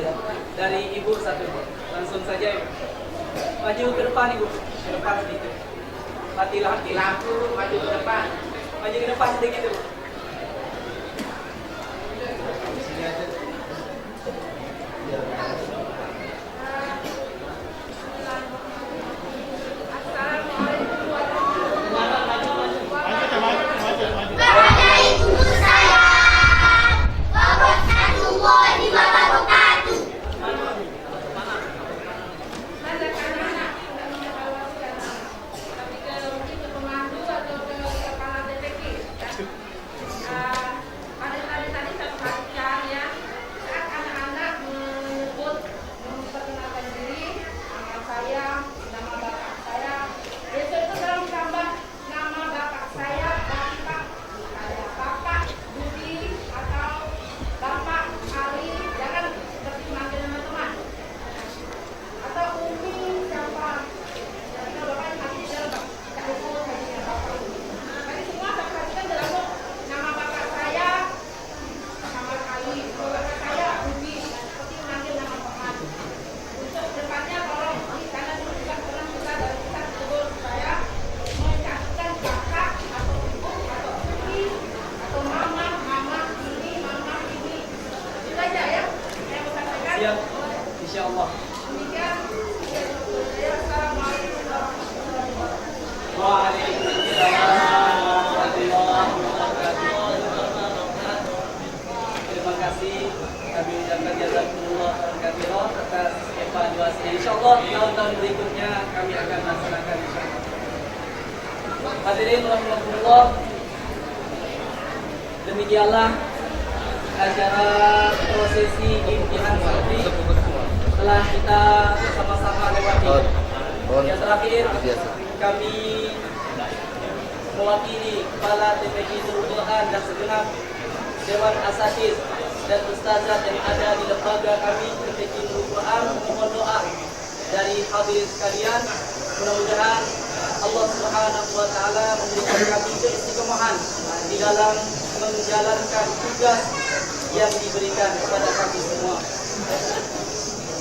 terakhir dari Ibu satu. Langsung saja Ibu. Maju ke depan Ibu. Ke depan sedikit. Matilah lampu, maju ke depan. Maju ke depan sedikit Ibu. Siap, insya Allah. Waalaikumsalam warahmatullahi wabarakatuh. Terima kasih kami ucapkan jazakumullah khairan atas evaluasi. Insya Allah tahun-tahun berikutnya kami akan laksanakan insya Allah. Hadirin rahmatullah, demikianlah acara prosesi impian sakti telah kita sama-sama lewati. Yang terakhir kami mewakili Kepala TPQ Nurul Quran dan segenap Dewan Asatidz dan Ustazat yang ada di lembaga kami TPQ Nurul Quran mohon doa dari hadirin sekalian. Mudah-mudahan Allah Subhanahu wa taala memberikan kami keistiqomahan di dalam menjalankan tugas yang diberikan kepada kami semua.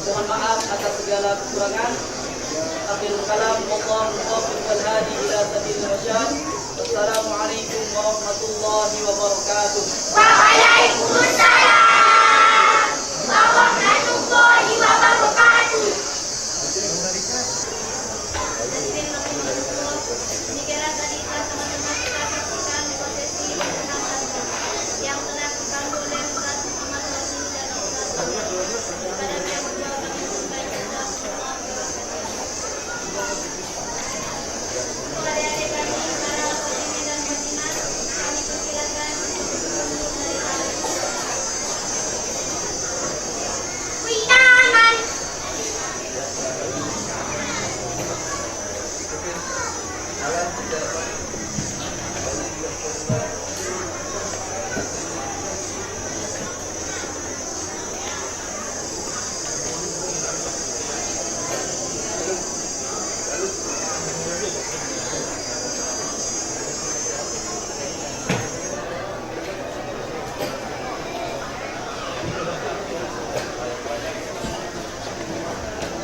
Mohon maaf atas segala kekurangan. Akhirul kalam, wallahu muwaffiq wal hadi ila sabilir rasyad. Wassalamualaikum warahmatullahi wabarakatuh. Waalaikumsalam warahmatullahi wabarakatuh. Demikianlah tadi teman-teman kita saksikan prosesi yang telah dipandu oleh Ustaz Muhammad Rosli dan Ustaz kepada pihak kedua kami sampaikan kepada adik kami para muslimin dan muslimat kami persilakan dari Witangan.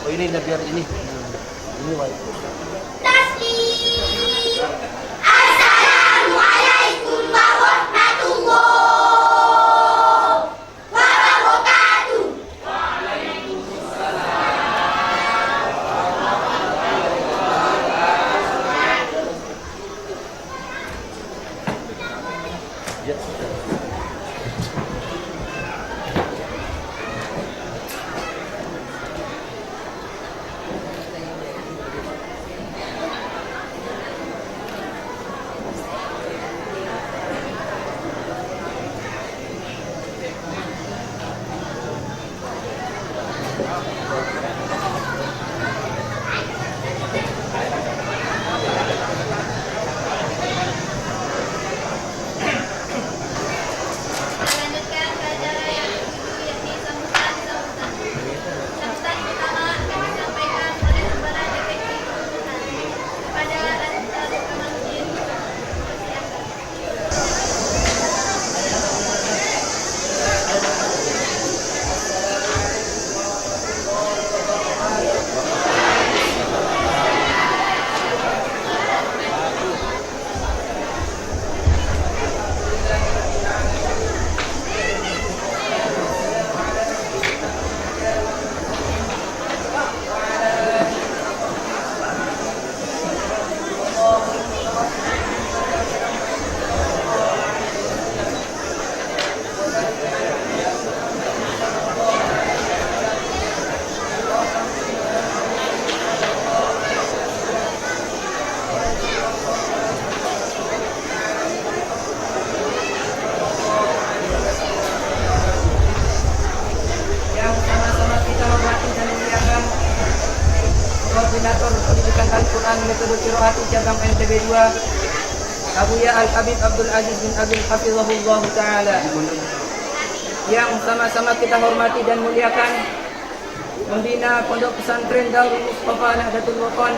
Oh ini biar ini Wai. Taslim. Assalamualaikum warahmatullahi wabarakatuh. Ya. Quran Metode Qiraat Cabang NTB 2 Abuya Al-Habib Abdul Aziz bin Abdul Hafizahullah Ta'ala, yang sama-sama kita hormati dan muliakan Pembina Pondok Pesantren Darul Mustafa Nahdlatul Wathon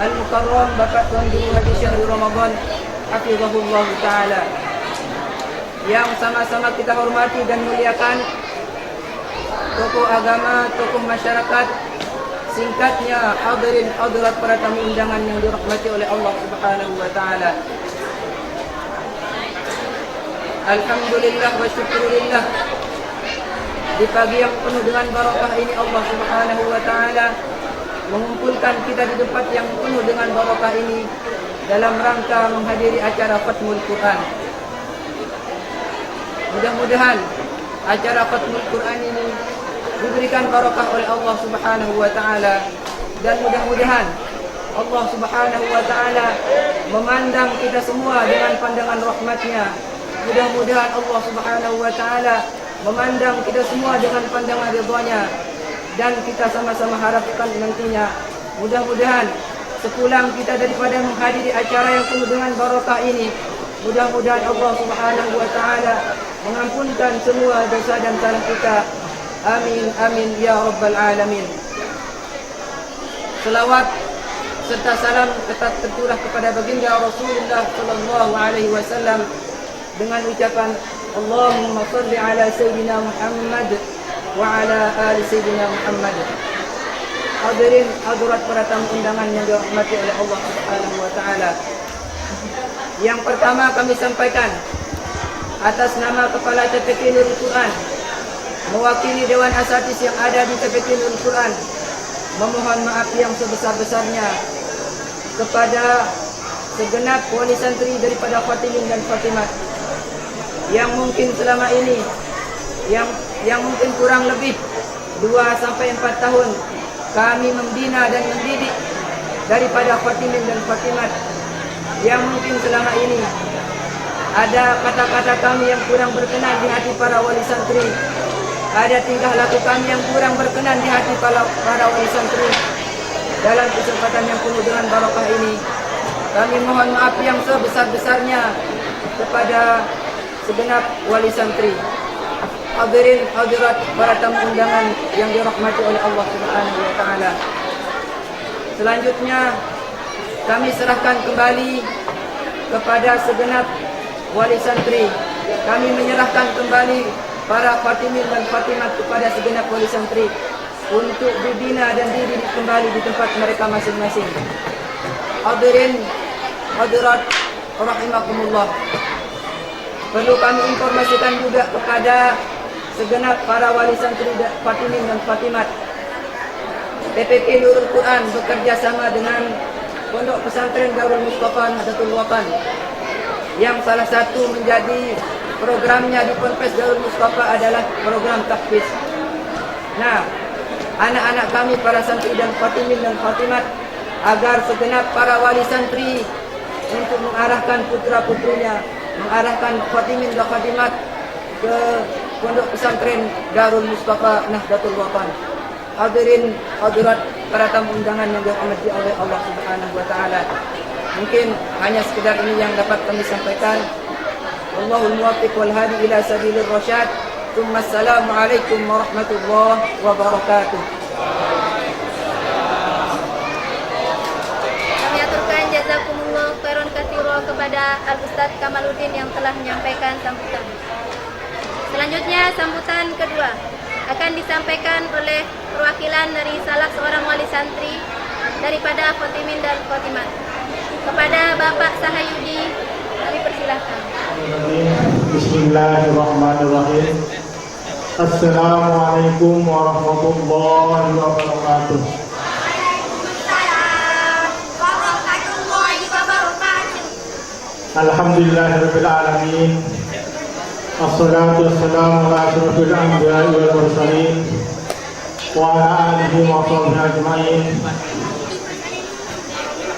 Al-Mukarram Bapak Tuan Guru Haji Syahrul Ramadan Hafizahullah Ta'ala, yang sama-sama kita hormati dan muliakan tokoh agama, tokoh masyarakat, singkatnya hadirin hadirat para tamu undangan yang dirahmati oleh Allah Subhanahu wa taala. Alhamdulillah wa syukurillah, di pagi yang penuh dengan barakah ini Allah Subhanahu wa taala mengumpulkan kita di tempat yang penuh dengan barakah ini dalam rangka menghadiri acara Khatmul Quran. Mudah-mudahan acara Khatmul Quran ini diberikan barakah oleh Allah Subhanahu wa taala, dan mudah-mudahan Allah Subhanahu wa taala memandang kita semua dengan pandangan rahmat-Nya. Mudah-mudahan Allah Subhanahu wa taala memandang kita semua dengan pandangan ridha-Nya, dan kita sama-sama harapkan nantinya mudah-mudahan sepulang kita daripada menghadiri acara yang penuh dengan barakah ini, mudah-mudahan Allah Subhanahu wa taala mengampunkan semua dosa dan salah kita. Amin amin ya rabbal alamin. Selawat serta salam tetap tercurah kepada baginda Rasulullah sallallahu alaihi wasallam dengan ucapan Allahumma shalli ala sayyidina Muhammad wa ala ali sayyidina Muhammad. Hadirin hadirat para tamu undangan yang dirahmati oleh Allah Subhanahu wa taala. Yang pertama kami sampaikan atas nama Kepala TPQ Nurul Quran, mewakili Dewan Asatis yang ada di TPQ Nurul Quran, memohon maaf yang sebesar-besarnya kepada segenap wali santri daripada Fatimin dan Fatimat yang mungkin selama ini yang mungkin kurang lebih 2 sampai 4 tahun kami membina dan mendidik daripada Fatimin dan Fatimat, yang mungkin selama ini ada kata-kata kami yang kurang berkenan di hati para wali santri, ada tingkah laku kami yang kurang berkenan di hati para wali santri. Dalam kesempatan yang penuh dengan barakah ini, kami mohon maaf yang sebesar-besarnya kepada segenap wali santri. Hadirin hadirat para tamu undangan yang dirahmati oleh Allah Subhanahu wa taala. Selanjutnya kami serahkan kembali kepada segenap wali santri. Kami menyerahkan kembali para Fatimin dan Fatimat kepada segenap wali santri untuk dibina dan dididik kembali di tempat mereka masing-masing. Hadirin hadirat rahimakumullah. Perlu kami informasikan juga kepada segenap para wali santri Fatimin dan Fatimat. TPQ Nurul Quran bekerja sama dengan Pondok Pesantren Darul Mustafa Nahdlatul Wathon, yang salah satu menjadi programnya di Ponpes Darul Mustafa adalah program tahfiz. Nah, anak-anak kami para santri dan Fatimin dan Fatimat, agar segenap para wali santri untuk mengarahkan putra-putrinya, mengarahkan Fatimin dan Fatimat ke Pondok Pesantren Darul Mustafa Nahdlatul Wathon. Hadirin hadirat para tamu undangan yang dirahmati oleh Allah Subhanahu wa taala. Mungkin hanya sekedar ini yang dapat kami sampaikan. Wallahul muwaffiq wal hadi ila sabilir rasyad. Assalamualaikum warahmatullahi wabarakatuh. Kami aturkan jazakumullah khairan katsira kepada Al-Ustaz Kamaluddin yang telah menyampaikan sambutan. Selanjutnya sambutan kedua akan disampaikan oleh perwakilan dari salah seorang wali santri daripada Fatimin dan Fatimat. Kepada Bapak Sahayudi, kami persilahkan. Bismillahirrahmanirrahim. Assalamualaikum warahmatullahi wabarakatuh. Alhamdulillahirabbil alamin. Assalatu wassalamu ala asyrafil anbiya'i wal mursalin wa ala alihi wa sahbihi ajma'in.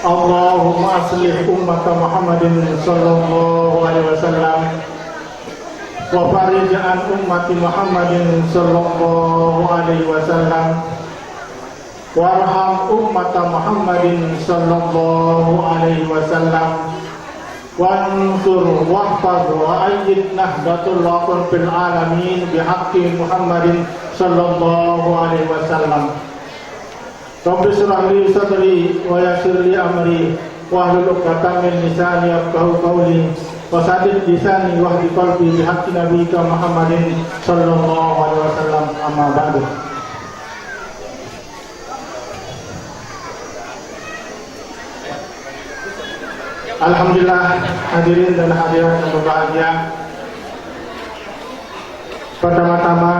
Allahumma aslih ummata Muhammadin sallallahu alaihi wasallam wa farij an ummati Muhammadin sallallahu alaihi wasallam warham ummata Muhammadin sallallahu alaihi wasallam wansur wahfaz wa ayyid nahdatul waqf fil alamin bihaqqi Muhammadin sallallahu alaihi wasallam. Rabbi shrah li sadri wa yassir li amri wahlul 'uqdatam min lisani yafqahu qawli wa saddid lisani wahdi qalbi bihaqqi nabiyyika Muhammadin sallallahu alaihi wasallam. Amma ba'du. Alhamdulillah, hadirin dan hadirat yang berbahagia. Pertama-tama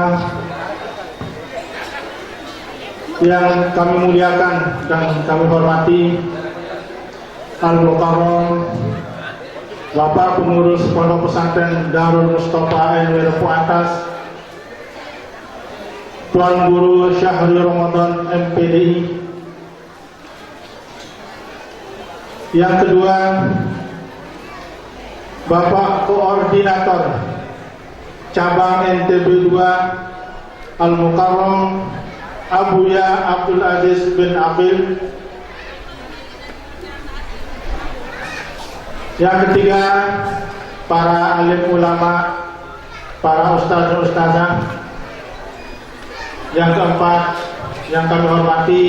yang kami muliakan dan kami hormati Al-Mukarram Bapak Pengurus Pondok Pesantren Darul Mustafa NW Repu Atas, Tuan Guru Syahri Ramadan MPDI. Yang kedua, Bapak Koordinator Cabang NTB 2 Al-Mukarram Abuya Abdul Aziz bin Aqil. Yang ketiga, para alim ulama, para ustaz dan ustazah. Yang keempat, yang kami hormati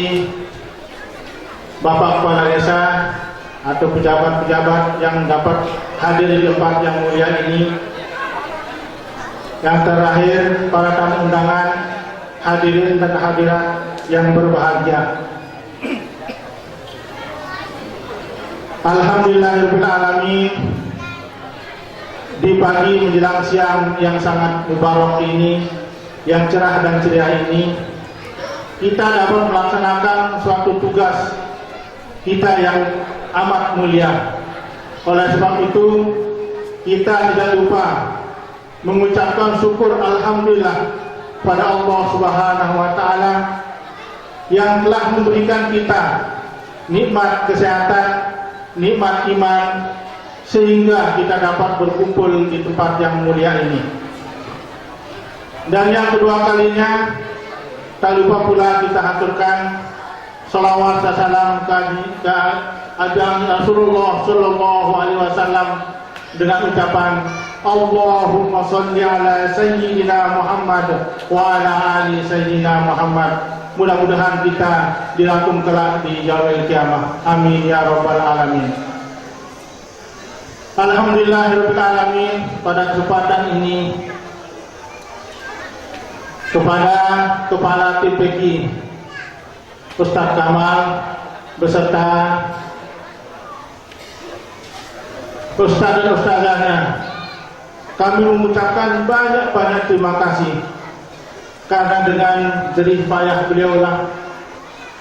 Bapak Kepala Desa atau pejabat-pejabat yang dapat hadir di tempat yang mulia ini. Yang terakhir, para tamu undangan, hadirin dan hadirat yang berbahagia. Alhamdulillahirrahmanirrahim. Di pagi menjelang siang yang sangat mubarak ini, yang cerah dan ceria ini, kita dapat melaksanakan suatu tugas kita yang amat mulia. Oleh sebab itu, kita tidak lupa mengucapkan syukur alhamdulillah pada Allah Subhanahu wa taala yang telah memberikan kita nikmat kesehatan, nikmat iman, sehingga kita dapat berkumpul di tempat yang mulia ini. Dan yang kedua kalinya, tak lupa pula kita haturkan salawat dan salam ke Adam Rasulullah sallallahu alaihi wasallam dengan ucapan Allahumma sholli ala sayyidina Muhammad wa ala ali sayyidina Muhammad. Mudah-mudahan kita dirangkum kelak di yaumil kiamah. Amin ya rabbal alamin. Alhamdulillahirabbil alamin. Pada kesempatan ini, kepada Kepala Tim PK Ustaz Kamal beserta Ustaz dan Ustazahnya, kami mengucapkan banyak-banyak terima kasih, karena dengan jerih payah beliaulah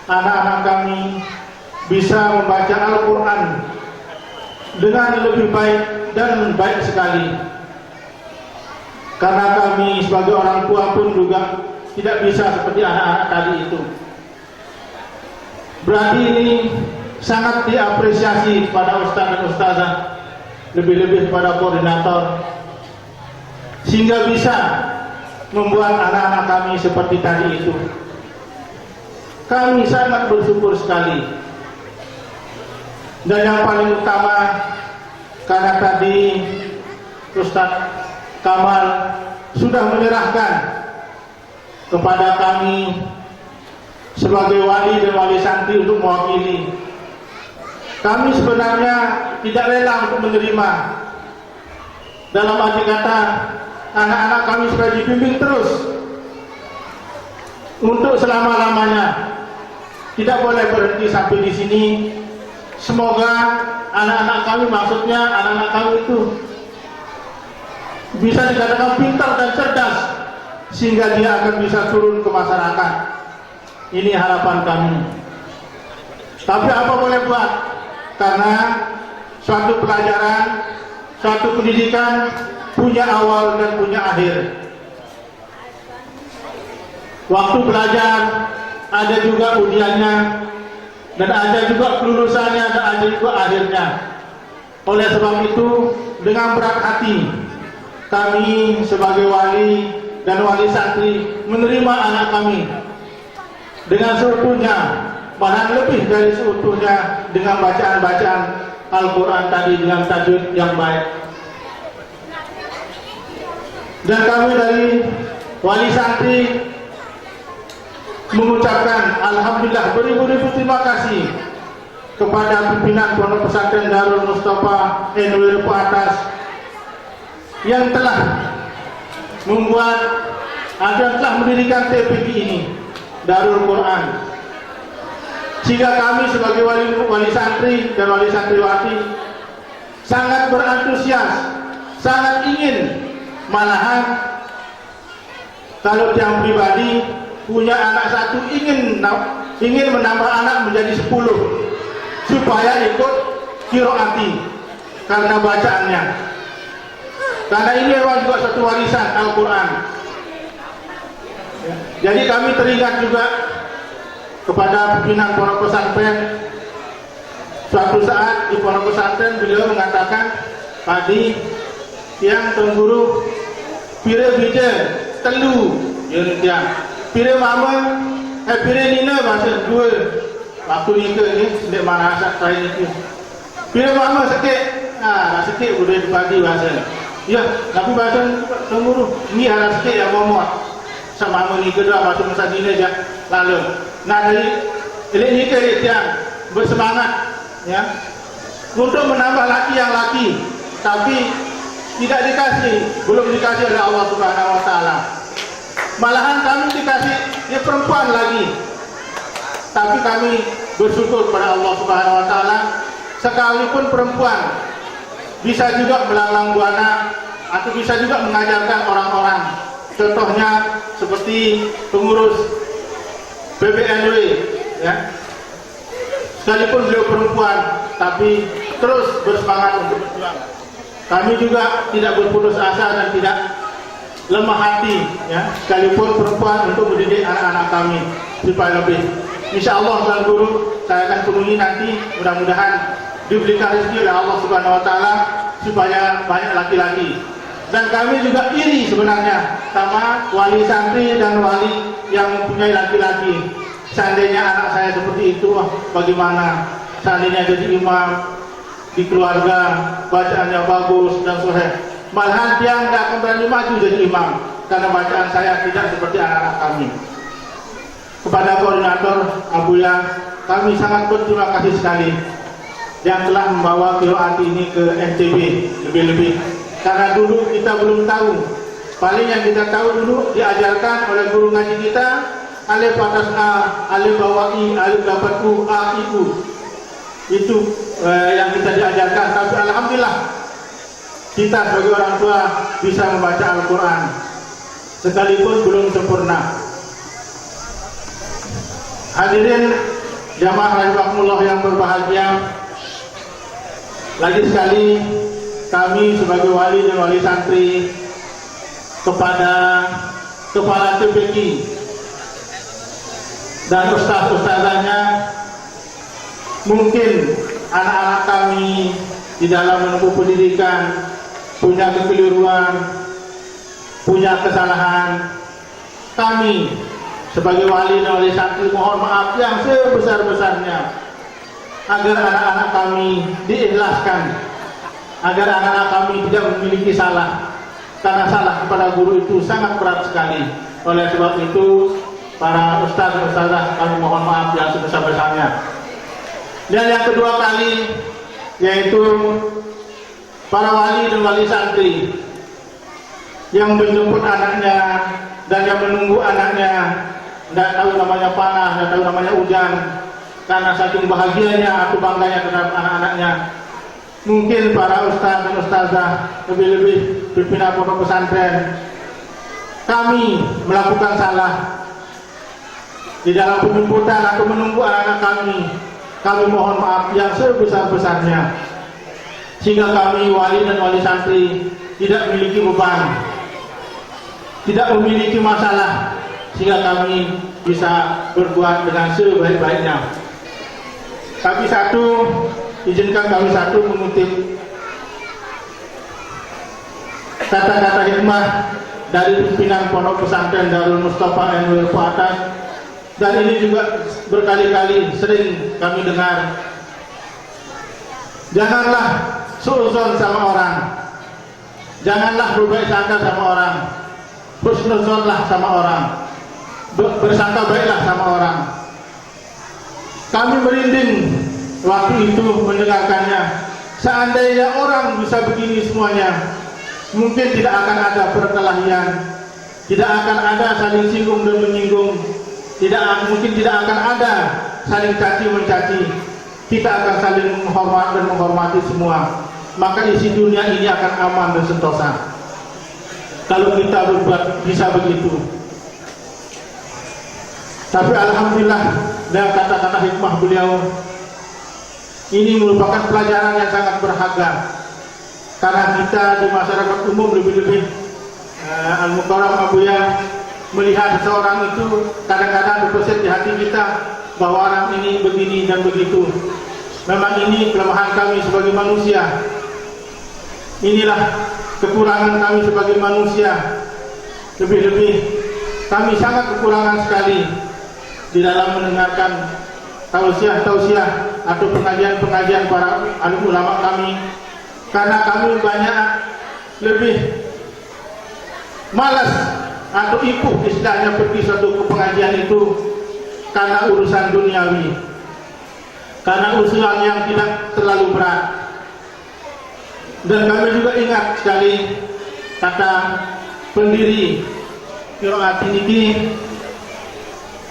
anak-anak kami bisa membaca Al-Quran dengan lebih baik dan baik sekali. Karena kami sebagai orang tua pun juga tidak bisa seperti anak-anak tadi itu. Berarti ini sangat diapresiasi kepada Ustaz dan Ustazah, lebih-lebih kepada koordinator, sehingga bisa membuat anak-anak kami seperti tadi itu. Kami sangat bersyukur sekali. Dan yang paling utama, karena tadi Ustaz Kamal sudah menyerahkan kepada kami sebagai wali dan wali santri untuk mewakili. Kami sebenarnya tidak rela untuk menerima. Dalam arti kata, anak-anak kami supaya dibimbing terus untuk selama-lamanya. Tidak boleh berhenti sampai di sini. Semoga anak-anak kami, maksudnya anak-anak kami itu bisa dikatakan pintar dan cerdas, sehingga dia akan bisa turun ke masyarakat. Ini harapan kami. Tapi apa boleh buat? Karena suatu pelajaran, suatu pendidikan punya awal dan punya akhir. Waktu belajar ada juga ujiannya, dan ada juga kelulusannya, dan ada juga akhirnya. Oleh sebab itu, dengan berat hati kami sebagai wali dan wali santri menerima anak kami dengan seutuhnya, bahkan lebih dari seutuhnya dengan bacaan-bacaan Al-Quran tadi dengan tajwid yang baik. Dan kami dari wali santri mengucapkan alhamdulillah, beribu-ribu terima kasih kepada pimpinan Pondok Pesantren Darul Mustafa NW Lepo Atas yang telah membuat dan telah mendirikan TPQ ini, Darul Quran, sehingga kami sebagai wali santri dan wali santriwati sangat berantusias, sangat ingin, malahan kalau yang pribadi punya anak satu ingin menambah anak menjadi 10 supaya ikut qiraati karena bacaannya, karena ini memang juga satu warisan Al-Quran. Jadi kami teringat juga kepada pimpinan pondok pesantren. Suatu saat di pondok pesantren beliau mengatakan, tadi yang tengguru pire bide telu dia pire mama pire nina bahasa dua waktu ini sedek mana saya itu pire mama sikit sikit boleh dibagi bahasa ya, tapi bahasa tengguru ni ada sikit yang momot sama mama ni kedua bahasa masa dina je lalu. Nah dari ini yang bersemangat ya untuk menambah laki yang laki, tapi tidak dikasih, belum dikasih oleh Allah Subhanahu Wa Taala. Malahan kami dikasih perempuan lagi, tapi kami bersyukur pada Allah Subhanahu Wa Taala. Sekalipun perempuan bisa juga melanglang buana atau bisa juga mengajarkan orang-orang. Contohnya seperti pengurus PBNW ya, sekalipun beliau perempuan tapi terus bersemangat untuk berjuang. Kami juga tidak berputus asa dan tidak lemah hati ya, sekalipun perempuan untuk mendidik anak-anak kami supaya lebih. Insya Allah Tuan Guru saya akan penuhi nanti, mudah-mudahan diberikan rezeki oleh Allah Subhanahu Wa Taala supaya banyak laki-laki. Dan kami juga iri sebenarnya sama wali santri dan wali yang mempunyai laki-laki. Seandainya anak saya seperti itu, bagaimana? Seandainya jadi imam di keluarga, bacaannya bagus dan sahih. Malahan dia tidak akan berani maju jadi imam karena bacaan saya tidak seperti anak-anak kami. Kepada koordinator Abuya, kami sangat berterima kasih sekali yang telah membawa qiraat ini ke NTB lebih-lebih. Karena dulu kita belum tahu, paling yang kita tahu dulu diajarkan oleh guru ngaji kita alif atas a, alif bawah i, alif dapat u, a, i, u. Itu yang kita diajarkan. Tapi alhamdulillah kita sebagai orang tua bisa membaca Al-Quran sekalipun belum sempurna. Hadirin jamaah rahimakumullah yang berbahagia, lagi sekali kami sebagai wali dan wali santri kepada kepala TPQ dan ustaz-ustazahnya, mungkin anak-anak kami di dalam menempuh pendidikan punya kekeliruan, punya kesalahan. Kami sebagai wali dan wali santri mohon maaf yang sebesar-besarnya agar anak-anak kami diikhlaskan, agar anak-anak kami tidak memiliki salah, karena salah kepada guru itu sangat berat sekali. Oleh sebab itu para ustaz dan ustazah kami mohon maaf yang sebesar-besarnya. Dan yang kedua kali yaitu para wali dan wali santri yang menjemput anaknya dan yang menunggu anaknya, tidak tahu namanya panas, tidak tahu namanya hujan, karena saking bahagianya atau bangganya terhadap anak-anaknya. Mungkin para ustaz dan ustazah, lebih-lebih pimpinan pondok pesantren, kami melakukan salah di dalam penjemputan atau menunggu anak-anak kami. Kami mohon maaf yang sebesar-besarnya, sehingga kami wali dan wali santri tidak memiliki beban, tidak memiliki masalah, sehingga kami bisa berbuat dengan sebaik-baiknya. Tapi izinkan kami mengutip kata-kata hikmah dari pimpinan Pondok Pesantren Darul Mustafa NW Lepo Atas dan ini juga berkali-kali sering kami dengar. Janganlah suudzon sama orang, janganlah berbaik sangka sama orang, husnuzonlah sama orang, bersangka baiklah sama orang. Kami merinding waktu itu mendengarkannya. Seandainya orang bisa begini semuanya, mungkin tidak akan ada perkelahian, tidak akan ada saling singgung dan menyinggung, mungkin tidak akan ada saling caci mencaci. Kita akan saling menghormat dan menghormati semua. Maka isi dunia ini akan aman dan sentosa kalau kita berbuat bisa begitu. Tapi alhamdulillah, dengan kata-kata hikmah beliau, ini merupakan pelajaran yang sangat berharga. Karena kita di masyarakat umum, lebih-lebih Al-Mukarram Abuya, melihat seseorang itu kadang-kadang berpesan di hati kita bahwa orang ini begini dan begitu. Memang ini kelemahan kami sebagai manusia. Inilah kekurangan kami sebagai manusia. Lebih-lebih kami sangat kekurangan sekali di dalam mendengarkan tausiah-tausiah atau pengajian-pengajian para alim ulama kami, karena kami banyak lebih malas atau ipuh istilahnya pergi suatu pengajian itu karena urusan duniawi, karena urusan yang tidak terlalu berat. Dan kami juga ingat sekali kata pendiri Qiraati ini,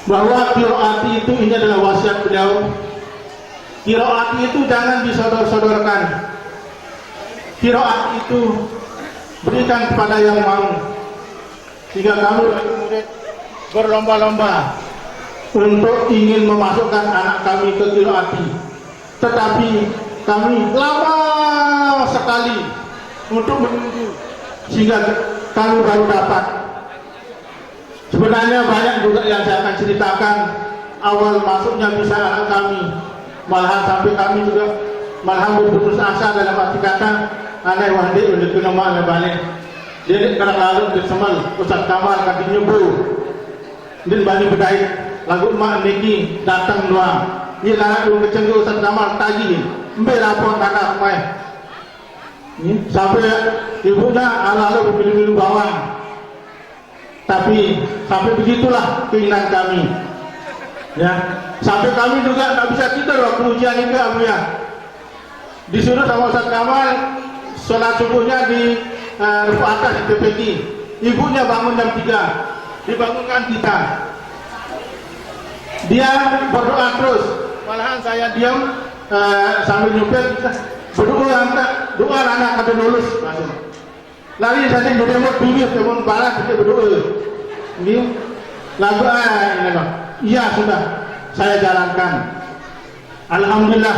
bahwa qiraati itu ini adalah wasiat beliau. Qiraati itu jangan disodor-sodorkan. Qiraat itu berikan kepada yang mau. Jika kamu murid berlomba-lomba untuk ingin memasukkan anak kami ke qiraati, tetapi kami lama sekali untuk menunggu sehingga kami baru dapat. Sebenarnya banyak juga yang saya akan ceritakan awal masuknya bisa anak kami, malahan sampai kami juga malahan berputus asa dalam arti kata aneh wahdi udah kena mana balik. Dia kadang lalu kesemal Ustaz Kamal katanya bro, dia balik bedait lagu mak Niki datang doang. Ini anak lu kecenggu Ustaz Kamal tagi, ambil rapor anak mai. Sampai ibunya ala-ala berpilu-pilu bawang. Tapi sampai begitulah keinginan kami, ya. Sampai kami juga nggak bisa tidur waktu ujian itu, ya. Disuruh sama Ustaz Kamal sholat subuhnya di rufuk atas di TPG. Ibunya bangun jam 3, dibangunkan kita. Dia berdoa terus. Malahan saya diam sambil nyupir, berdoa doa anak kata lulus langsung. Lari saja dari remote bibir teman barat kita berdoa. Ini lagu ini loh. Iya sudah saya jalankan. Alhamdulillah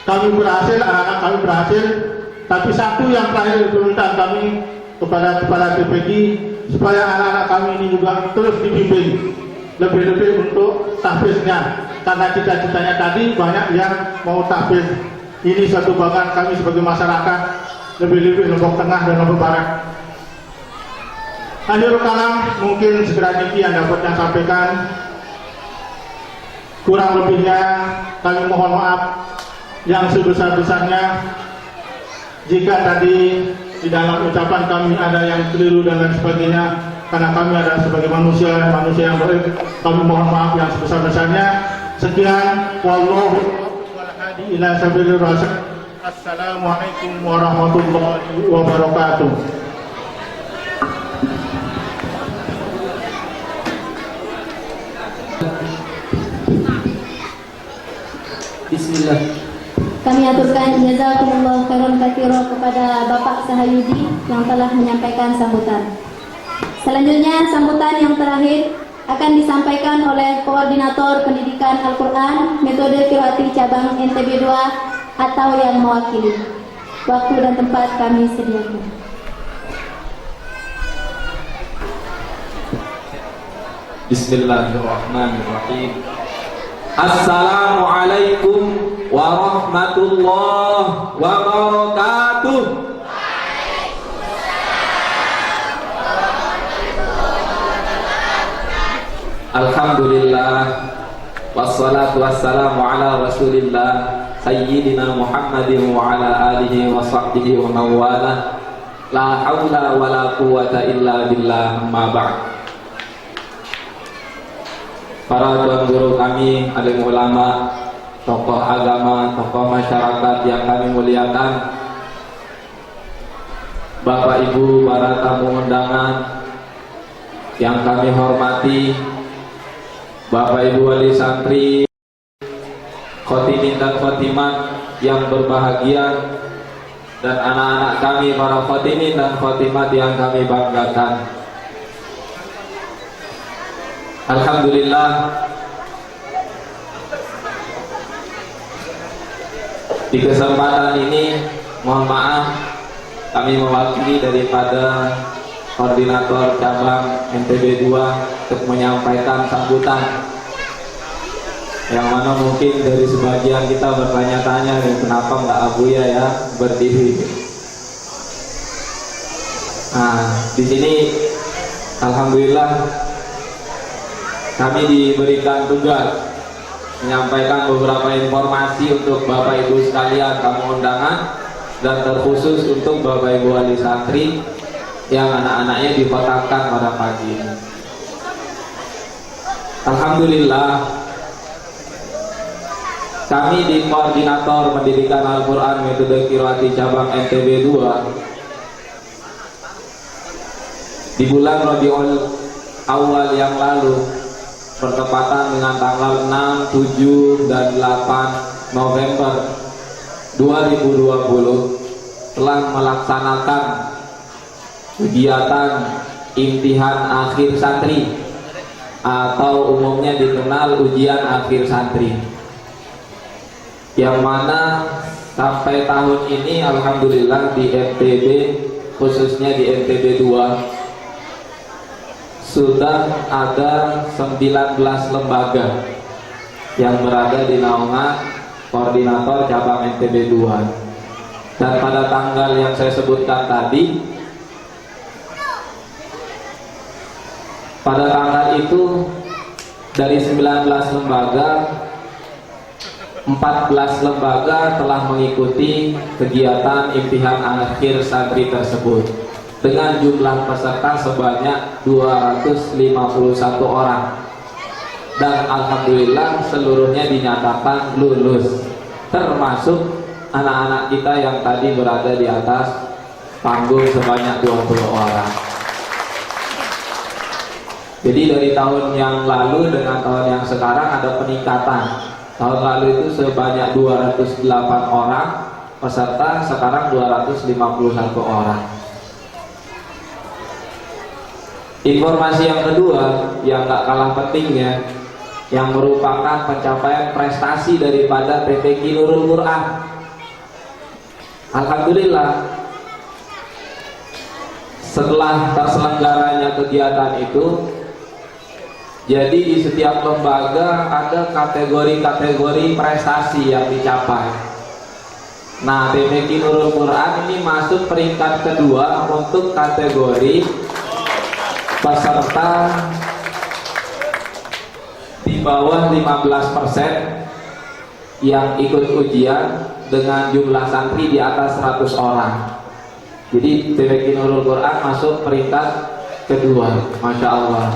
kami berhasil, anak-anak kami berhasil. Tapi satu yang terakhir permintaan kami kepada kepala TPG supaya anak-anak kami ini juga terus dibimbing lebih-lebih untuk tahfiznya. Karena cita-citanya tadi banyak yang mau tahfiz. Ini satu banggaan kami sebagai masyarakat, lebih-lebih Lombok Tengah dan Lombok Barat. Akhirul kalam, mungkin segera demikian dapat yang sampaikan. Kurang lebihnya kami mohon maaf yang sebesar-besarnya jika tadi di dalam ucapan kami ada yang keliru dan lain sebagainya, karena kami adalah sebagai manusia yang baik. Kami mohon maaf yang sebesar-besarnya. Sekian, wallahu hadi ila sabilir rasyad. Assalamualaikum warahmatullahi wabarakatuh. Bismillah. Kami aturkan jazakumullah khairan katsira kepada Bapak Sahayudi yang telah menyampaikan sambutan. Selanjutnya sambutan yang terakhir akan disampaikan oleh Koordinator Pendidikan Al-Quran Metode Qiraati Cabang NTB 2 atau yang mewakili. Waktu dan tempat kami sediakan. Bismillahirrahmanirrahim. Assalamualaikum warahmatullahi wabarakatuh. Alhamdulillah, wassalatu wassalamu ala rasulillah Sayyidina Muhammadin wa ala alihi wa sahbihi wa mawala. La hawla wa la quwata illa billah, amma ba'd. Para tuan guru kami, alim ulama, tokoh agama, tokoh masyarakat yang kami muliakan, Bapak Ibu, para tamu undangan yang kami hormati, Bapak Ibu wali santri, khotimin dan khotimat yang berbahagia, dan anak-anak kami para khotimin dan khotimat yang kami banggakan. Alhamdulillah, di kesempatan ini mohon maaf kami mewakili daripada koordinator cabang NTB 2 untuk menyampaikan sambutan, yang mana mungkin dari sebagian kita bertanya-tanya nih, kenapa nggak Abuya ya berdiri. Nah, di sini alhamdulillah kami diberikan tugas menyampaikan beberapa informasi untuk Bapak Ibu sekalian tamu undangan, dan terkhusus untuk Bapak Ibu wali santri yang anak-anaknya dikotakan pada pagi ini. Alhamdulillah, kami di Koordinator Pendidikan Al-Quran Metode Qiraati Cabang NTB 2 di bulan Rabiul Awal yang lalu, bertepatan dengan tanggal 6, 7, dan 8 November 2020 telah melaksanakan kegiatan imtihan akhir santri atau umumnya dikenal ujian akhir santri, yang mana sampai tahun ini alhamdulillah di NTB, khususnya di NTB 2, sudah ada 19 lembaga yang berada di naungan koordinator cabang NTB 2. Dan pada tanggal yang saya sebutkan tadi, pada tanggal itu dari 19 lembaga, 14 lembaga telah mengikuti kegiatan imtihan akhir santri tersebut dengan jumlah peserta sebanyak 251 orang, dan alhamdulillah seluruhnya dinyatakan lulus, termasuk anak-anak kita yang tadi berada di atas panggung sebanyak 20 orang. Jadi dari tahun yang lalu dengan tahun yang sekarang ada peningkatan. Tahun lalu itu sebanyak 208 orang peserta, sekarang 251 orang. Informasi yang kedua yang gak kalah pentingnya, yang merupakan pencapaian prestasi daripada PTQ Nurul Quran. Alhamdulillah, setelah terselenggaranya kegiatan itu, jadi di setiap lembaga ada kategori-kategori prestasi yang dicapai. Nah, PTQ Nurul Quran ini masuk peringkat kedua untuk kategori peserta di bawah 15% yang ikut ujian dengan jumlah santri di atas 100 orang. Jadi PTQ Nurul Quran masuk peringkat kedua, Masya Allah.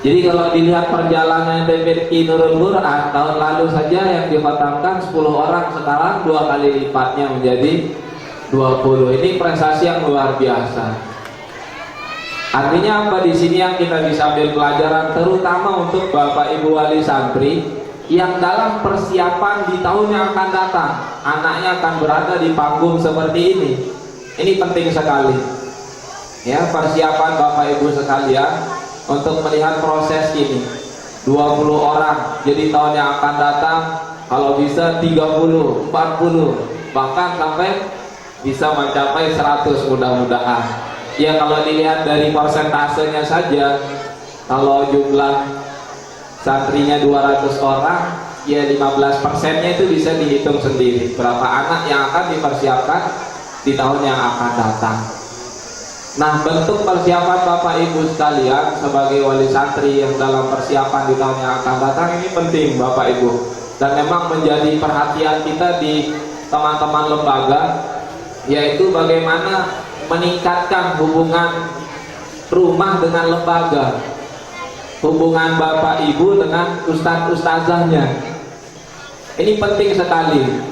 Jadi kalau dilihat perjalanan PTQ Nurul Quran, tahun lalu saja yang dikhatamkan 10 orang, sekarang 2 kali lipatnya menjadi 20. Ini prestasi yang luar biasa. Artinya apa di sini yang kita bisa ambil pelajaran, terutama untuk Bapak Ibu wali santri yang dalam persiapan di tahun yang akan datang, anaknya akan berada di panggung seperti ini. Ini penting sekali. Ya, persiapan Bapak Ibu sekalian untuk melihat proses ini. 20 orang, jadi tahun yang akan datang kalau bisa 30, 40, bahkan sampai bisa mencapai 100 mudah-mudahan. Ya, kalau dilihat dari persentasenya saja, kalau jumlah santrinya 200 orang, ya 15%-nya itu bisa dihitung sendiri berapa anak yang akan dipersiapkan di tahun yang akan datang. Nah, bentuk persiapan Bapak Ibu sekalian sebagai wali santri yang dalam persiapan di tahun yang akan datang ini penting Bapak Ibu, dan memang menjadi perhatian kita di teman-teman lembaga, yaitu bagaimana meningkatkan hubungan rumah dengan lembaga, hubungan Bapak Ibu dengan ustadz-ustazahnya. Ini penting sekali,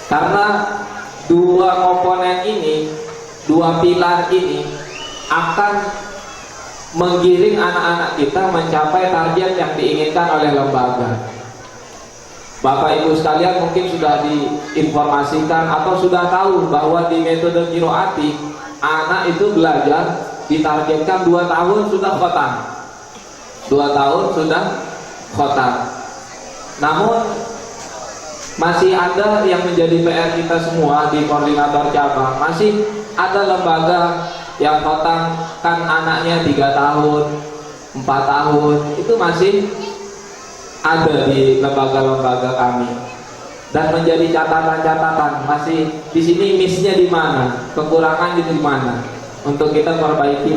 karena dua komponen ini, dua pilar ini akan menggiring anak-anak kita mencapai target yang diinginkan oleh lembaga. Bapak Ibu sekalian mungkin sudah diinformasikan atau sudah tahu bahwa di metode Qiroati anak itu belajar ditargetkan 2 tahun sudah khotam. 2 tahun sudah khotam. Namun masih ada yang menjadi PR kita semua di koordinator cabang. Masih ada lembaga yang khotamkan anaknya 3 tahun, 4 tahun. Itu masih ada di lembaga-lembaga kami, dan menjadi catatan-catatan masih di sini missnya di mana, kekurangan di mana, untuk kita perbaiki.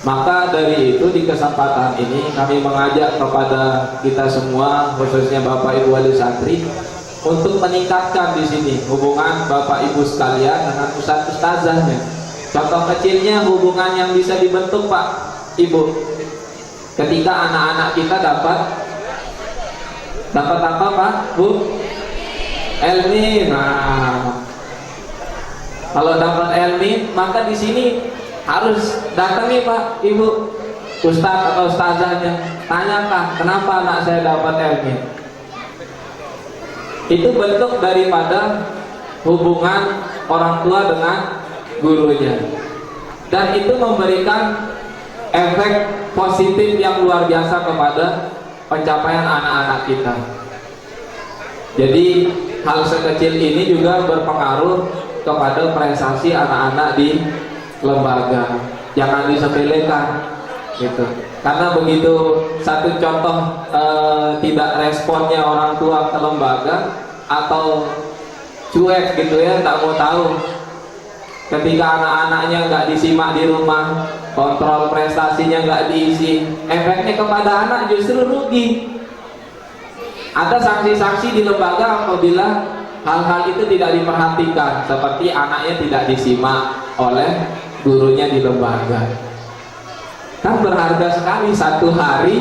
Maka dari itu di kesempatan ini kami mengajak kepada kita semua, khususnya Bapak Ibu wali santri, untuk meningkatkan di sini hubungan Bapak Ibu sekalian dengan ustadz-ustazahnya. Contoh kecilnya hubungan yang bisa dibentuk Pak Ibu. Ketika anak-anak kita dapat apa Pak Bu? Ilmi. Nah, kalau dapat ilmi maka di sini harus datangi Pak Ibu ustadz atau ustazahnya, tanyakan kenapa anak saya dapat ilmi. Itu bentuk daripada hubungan orang tua dengan gurunya, dan itu memberikan efek positif yang luar biasa kepada pencapaian anak-anak kita. Jadi hal sekecil ini juga berpengaruh kepada prestasi anak-anak di lembaga. Jangan disepelekan gitu. Karena begitu satu contoh tidak responnya orang tua ke lembaga atau cuek gitu ya, tak mau tahu, ketika anak-anaknya nggak disimak di rumah, kontrol prestasinya nggak diisi, efeknya kepada anak justru rugi. Ada sanksi-sanksi di lembaga apabila hal-hal itu tidak diperhatikan, seperti anaknya tidak disimak oleh gurunya di lembaga. Kan berharga sekali, 1 hari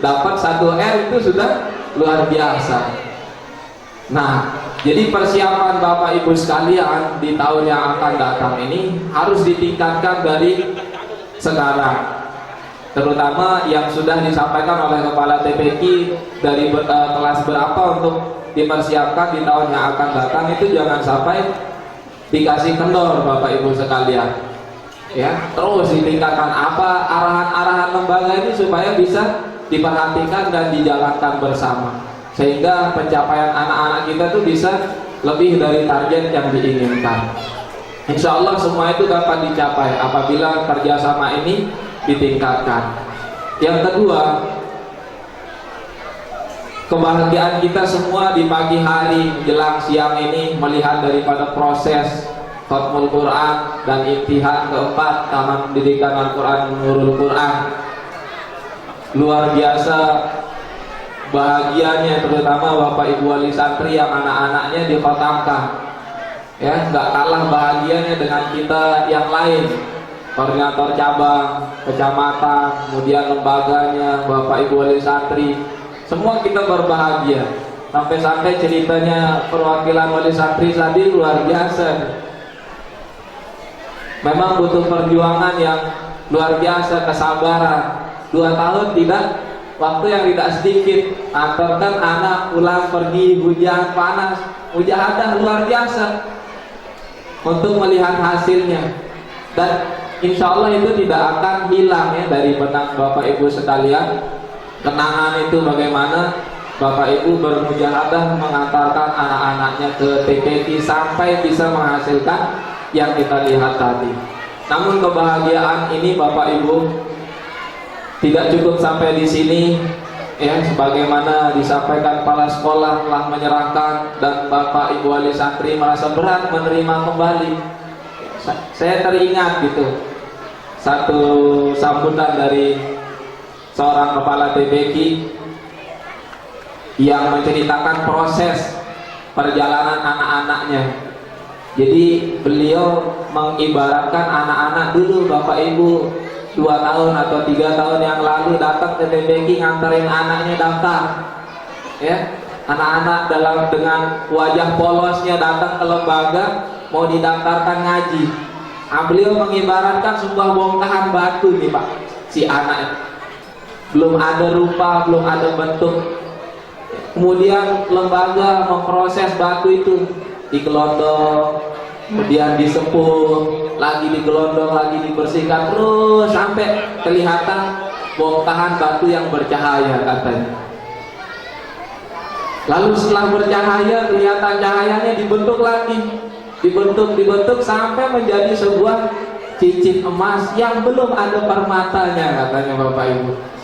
dapat 1 L itu sudah luar biasa. Nah, jadi persiapan Bapak Ibu sekalian di tahun yang akan datang ini harus ditingkatkan dari sekarang, terutama yang sudah disampaikan oleh Kepala TPQ dari kelas berapa untuk dipersiapkan di tahun yang akan datang. Itu jangan sampai dikasih kendor Bapak Ibu sekalian ya. Terus ditingkatkan apa arahan-arahan lembaga ini supaya bisa diperhatikan dan dijalankan bersama, sehingga pencapaian anak-anak kita tuh bisa lebih dari target yang diinginkan. Insya Allah semua itu dapat dicapai apabila kerjasama ini ditingkatkan. Yang kedua, kebahagiaan kita semua di pagi hari menjelang siang ini melihat daripada proses Khatmul Quran dan imtihan keempat Taman Pendidikan Al-Quran Nurul Quran. Luar biasa bahagianya, terutama Bapak Ibu wali santri yang anak-anaknya dikhotamkan ya. Nggak kalah bahagianya dengan kita yang lain, koordinator cabang, kecamatan, kemudian lembaganya, Bapak Ibu wali santri, semua kita berbahagia. Sampai-sampai ceritanya perwakilan wali santri tadi luar biasa. Memang butuh perjuangan yang luar biasa, kesabaran. 2 tahun tidak, waktu yang tidak sedikit. Antarkan anak pulang pergi hujan panas, mujahadah luar biasa untuk melihat hasilnya. Dan insya Allah itu tidak akan hilang ya dari benak Bapak Ibu sekalian. Kenangan itu bagaimana Bapak Ibu bermujahadah mengantarkan anak-anaknya ke TPQ sampai bisa menghasilkan yang kita lihat tadi. Namun kebahagiaan ini Bapak Ibu tidak cukup sampai di sini ya, sebagaimana disampaikan kepala sekolah telah menyerahkan dan Bapak Ibu wali santri merasa berat menerima kembali. saya teringat gitu satu sambutan dari seorang kepala TPQ yang menceritakan proses perjalanan anak-anaknya. Jadi beliau mengibaratkan anak-anak dulu, Bapak Ibu 2 tahun atau 3 tahun yang lalu datang ke TPQ nganterin anaknya daftar, ya, anak-anak dengan wajah polosnya datang ke lembaga mau didaftarkan ngaji. Nah, beliau mengibaratkan sebuah bongkahan batu nih Pak, si anak belum ada rupa, belum ada bentuk. Kemudian lembaga memproses batu itu, digelondong, kemudian disepuh, lagi digelondong, lagi dibersihkan, terus sampai kelihatan bongkahan batu yang bercahaya katanya. Lalu setelah bercahaya, kelihatan cahayanya dibentuk lagi, dibentuk sampai menjadi sebuah cincin emas yang belum ada permatanya katanya Bapak Ibu.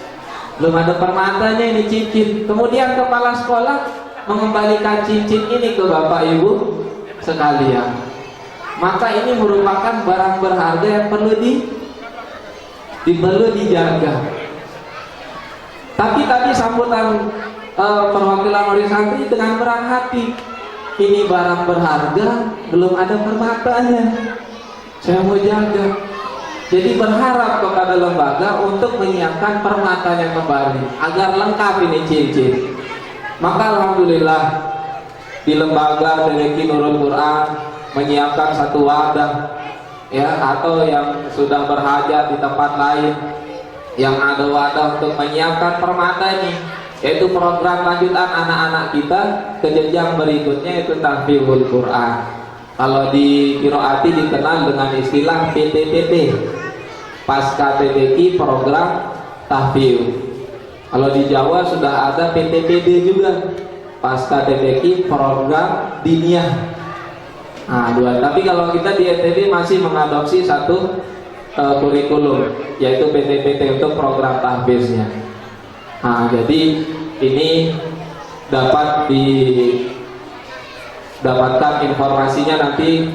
Belum ada permatanya ini cincin. Kemudian kepala sekolah mengembalikan cincin ini ke Bapak Ibu sekalian. Maka ini merupakan barang berharga yang perlu dijaga. Tapi tadi sambutan perwakilan Murid Santri dengan berat hati, ini barang berharga belum ada permatanya, saya mau jaga. Jadi berharap kepada lembaga untuk menyiapkan permatanya kembali agar lengkap ini cincin. Maka alhamdulillah di lembaga TPQ Nurul Quran menyiapkan satu wadah, ya, atau yang sudah berhajat di tempat lain yang ada wadah untuk menyiapkan permata ini, yaitu program lanjutan anak-anak kita ke jenjang berikutnya, yaitu tahfidzul Quran. Kalau di Qiraati dikenal dengan istilah PTPT, pasca TPQ program tahfidz. Kalau di Jawa sudah ada PTPD juga, pasca TPQ program diniyah. Nah, dua. Tapi kalau kita di NTB masih mengadopsi satu kurikulum, yaitu PTPT untuk program tahfidznya. Nah, jadi ini dapat didapatkan informasinya nanti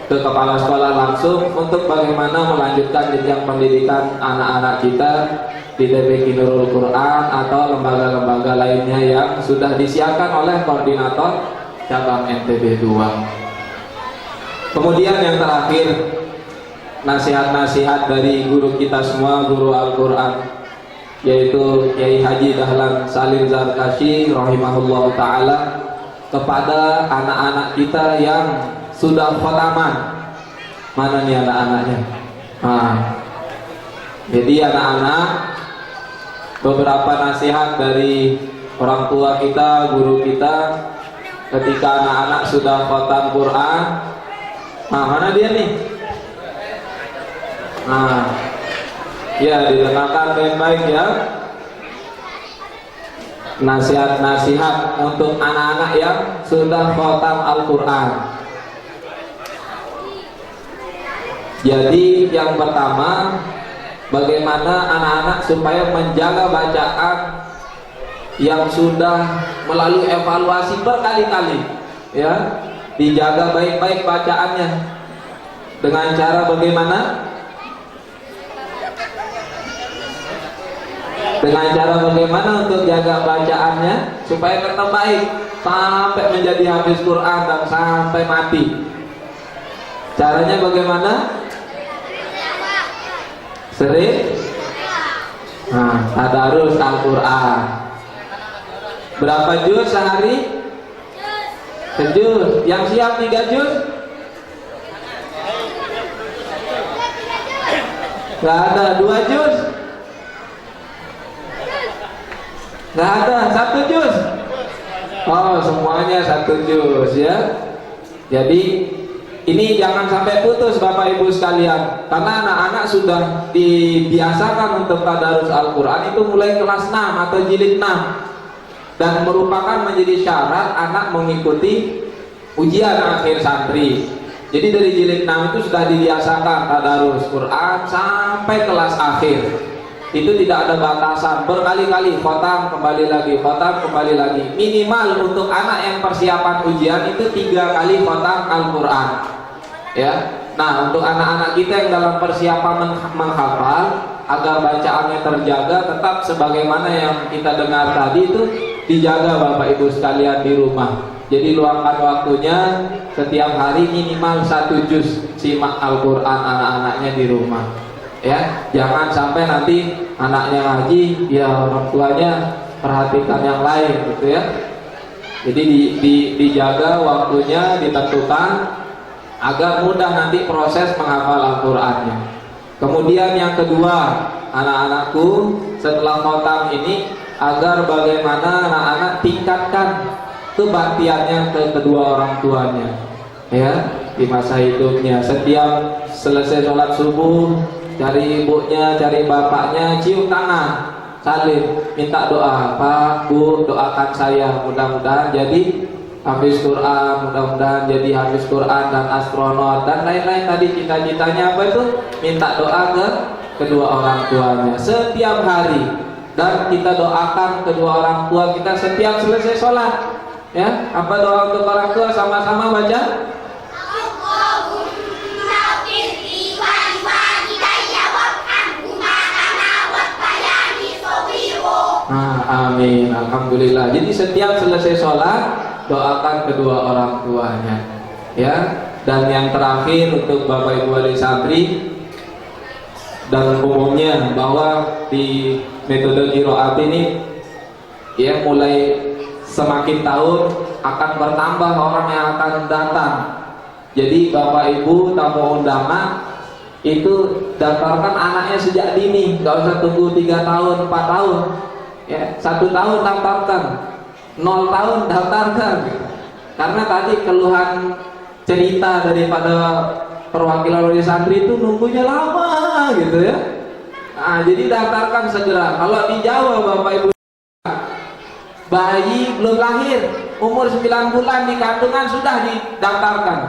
ke kepala sekolah langsung untuk bagaimana melanjutkan jenjang pendidikan anak-anak kita di TPQ Nurul Quran atau lembaga-lembaga lainnya yang sudah disiapkan oleh koordinator cabang NTB 2. Kemudian yang terakhir, nasihat-nasihat dari guru kita semua, guru Al-Quran, yaitu Kiai Haji Dahlan Salim Zarkashi rahimahullah ta'ala, kepada anak-anak kita yang sudah khotaman. Mana nih anak-anaknya? Nah, jadi anak-anak, beberapa nasihat dari orang tua kita, guru kita, ketika anak-anak sudah khotam Quran. Nah, mana dia nih? Nah, ya, didengarkan baik-baik ya. Nasihat-nasihat untuk anak-anak yang sudah khotam Al-Quran. Jadi yang pertama, bagaimana anak-anak supaya menjaga bacaan yang sudah melalui evaluasi berkali-kali, ya, dijaga baik-baik bacaannya. Dengan cara bagaimana? Dengan cara bagaimana untuk jaga bacaannya supaya tetap baik sampai menjadi hafiz Quran dan sampai mati. Caranya bagaimana? Sering? Nah, tadarus Al-Quran. Berapa juz sehari? Sejuz. Yang siap 3 juz? Gak ada. 2 juz? Gak ada. 1 juz? Oh, semuanya 1 juz ya. Jadi ini jangan sampai putus Bapak Ibu sekalian, karena anak-anak sudah dibiasakan untuk tadarus Al-Quran itu mulai kelas 6 atau jilid 6, dan merupakan menjadi syarat anak mengikuti ujian akhir santri. Jadi dari jilid 6 itu sudah dibiasakan tadarus Quran sampai kelas akhir. Itu tidak ada batasan, berkali-kali khotam kembali lagi, khotam kembali lagi. Minimal untuk anak yang persiapan ujian itu 3 kali khotam Al-Quran, ya. Nah, untuk anak-anak kita yang dalam persiapan menghafal, agar bacaannya terjaga, tetap sebagaimana yang kita dengar tadi itu dijaga Bapak Ibu sekalian di rumah. Jadi luangkan waktunya setiap hari minimal 1 juz simak Al-Quran anak-anaknya di rumah. Ya, jangan sampai nanti anaknya ngaji, ya orang tuanya perhatikan yang lain gitu ya. Jadi dijaga waktunya, ditentukan agar mudah nanti proses menghafal Al-Qur'annya. Kemudian yang kedua, anak-anakku setelah khotam ini agar bagaimana anak-anak tingkatkan kebaktiannya ke kedua orang tuanya. Ya, di masa hidupnya setiap selesai sholat subuh cari ibunya, cari bapaknya, cium tangan, salim, minta doa, Pak, Bu, doakan saya mudah-mudahan jadi hafiz Quran, mudah-mudahan jadi hafiz Quran dan astronot dan lain-lain. Tadi cita-citanya apa itu? Minta doa ke kedua orang tuanya setiap hari, dan kita doakan kedua orang tua kita setiap selesai sholat. Ya, apa doa untuk orang tua? Sama-sama baca. Amin, alhamdulillah. Jadi setiap selesai sholat doakan kedua orang tuanya, ya. Dan yang terakhir untuk Bapak Ibu wali santri dan umumnya, bahwa di metode qiraat ini ya mulai semakin tahun akan bertambah orang yang akan datang. Jadi Bapak Ibu tamu undangan itu daftarkan anaknya sejak dini, nggak usah tunggu 3 tahun 4 tahun. Ya, 1 tahun daftarkan, 0 tahun daftarkan. Karena tadi keluhan cerita daripada perwakilan wali santri itu nunggunya lama gitu ya. Nah, jadi daftarkan segera. Kalau di Jawa Bapak Ibu, bayi belum lahir, umur 9 bulan di kandungan sudah didaftarkan,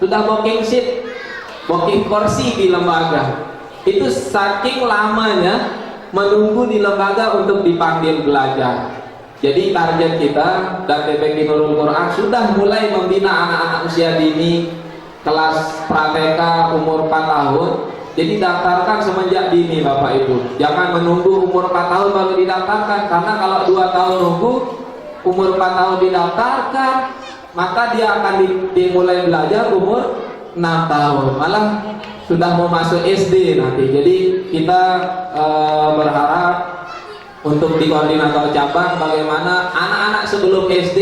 sudah booking seat, booking kursi di lembaga. Itu saking lamanya menunggu di lembaga untuk dipanggil belajar. Jadi target kita dan TPQ Nurul Quran sudah mulai membina anak-anak usia dini, kelas pra-TK umur 4 tahun. Jadi daftarkan semenjak dini Bapak Ibu. Jangan menunggu umur 4 tahun baru didaftarkan, karena kalau 2 tahun nunggu, umur 4 tahun didaftarkan, maka dia akan dimulai belajar umur 6 tahun. Malah sudah mau masuk SD nanti. Jadi kita berharap untuk di koordinator cabang bagaimana anak-anak sebelum SD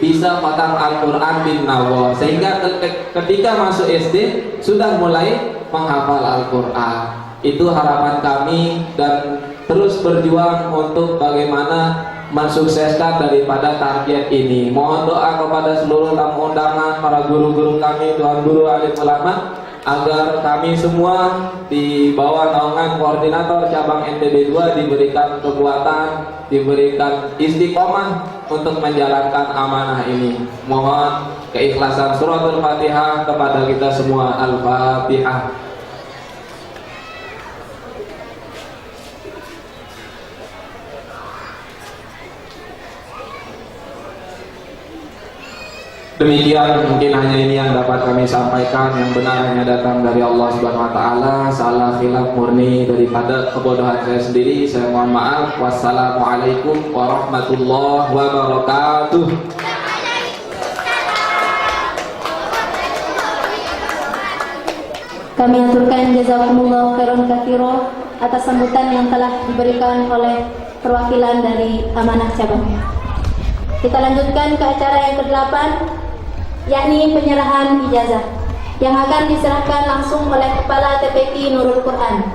bisa khatam Al-Quran bin Nawar, sehingga ketika masuk SD sudah mulai menghafal Al-Quran. Itu harapan kami, dan terus berjuang untuk bagaimana mensukseskan daripada target ini. Mohon doa kepada seluruh tamu undangan, para guru-guru kami, tuan guru, alim ulama, agar kami semua di bawah naungan koordinator cabang NTB 2 diberikan kekuatan, diberikan istiqomah untuk menjalankan amanah ini. Mohon keikhlasan suratul Fatihah kepada kita semua. Al-Fatihah. Demikian mungkin hanya ini yang dapat kami sampaikan. Yang benar hanya datang dari Allah Subhanahu wa taala. Salah khilaf murni daripada kebodohan saya sendiri. Saya mohon maaf. Wassalamualaikum warahmatullahi wabarakatuh. Kami aturkan jazakumullah khairan katsira atas sambutan yang telah diberikan oleh perwakilan dari amanah cabang. Kita lanjutkan ke acara yang ke-8, yakni penyerahan ijazah yang akan diserahkan langsung oleh Kepala TPQ Nurul Quran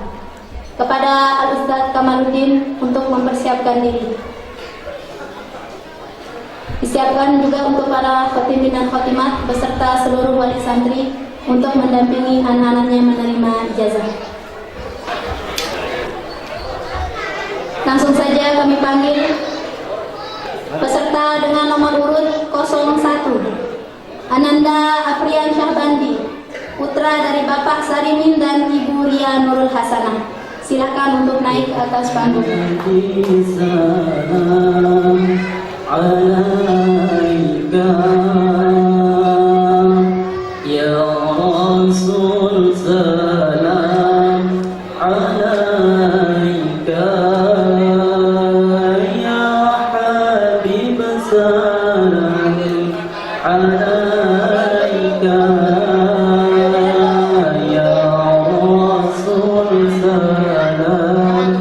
kepada Al-Ustaz Kamaluddin untuk mempersiapkan diri. Disiapkan juga untuk para khotimin dan khotimat beserta seluruh wali santri untuk mendampingi anak-anaknya menerima ijazah. Langsung saja kami panggil peserta dengan nomor urut 01, Ananda Aprian Syahbandi, putra dari Bapak Sarimin dan Ibu Ria Nurul Hasanah. Silakan untuk naik ke atas panggung. Ya Rasul عليك يا حبيب سلام عليك يا رسول سلام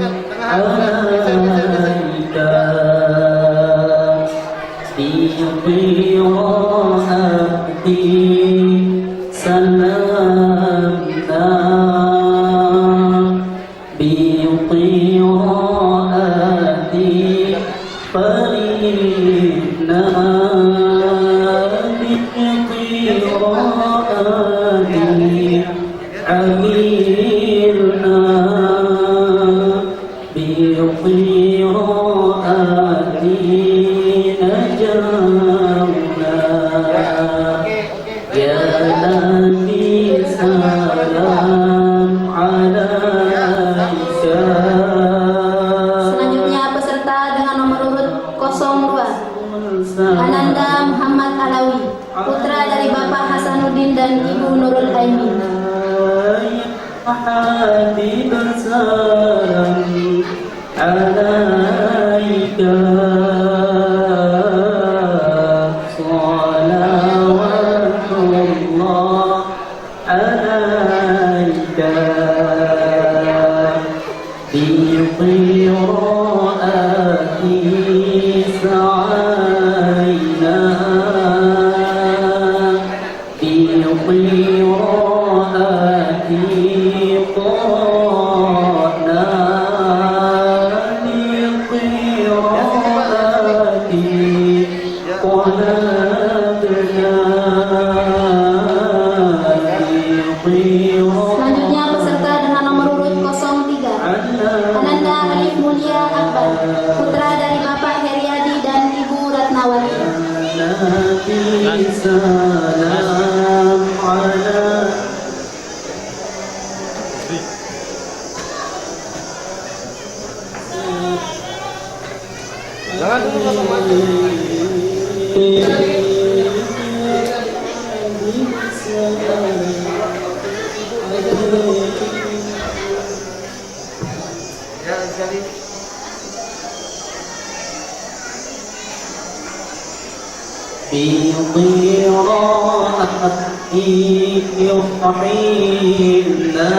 عليك في قراءتي سلامنا بقراءتي فرحنا بقراءتي عملنا بقراءتي نجونا يا نبي سلام عليك. Selanjutnya peserta dengan nomor urut 02 Ananda Muhammad Alawi, putra dari Bapak Hasanuddin dan Ibu Nurul Aimin. حبيب سلام عليك صلوات الله عليك بقراءتي سعينا بقراءتي قرأنا بقراءتي قلبنا Selanjutnya peserta dengan nomor urut 03 Ananda Alif Mulia Akbar, putra dari Bapak Heriadi dan Ibu Ratnawati. Nabi salam ala Jangan dulu بقراءتي يحيينا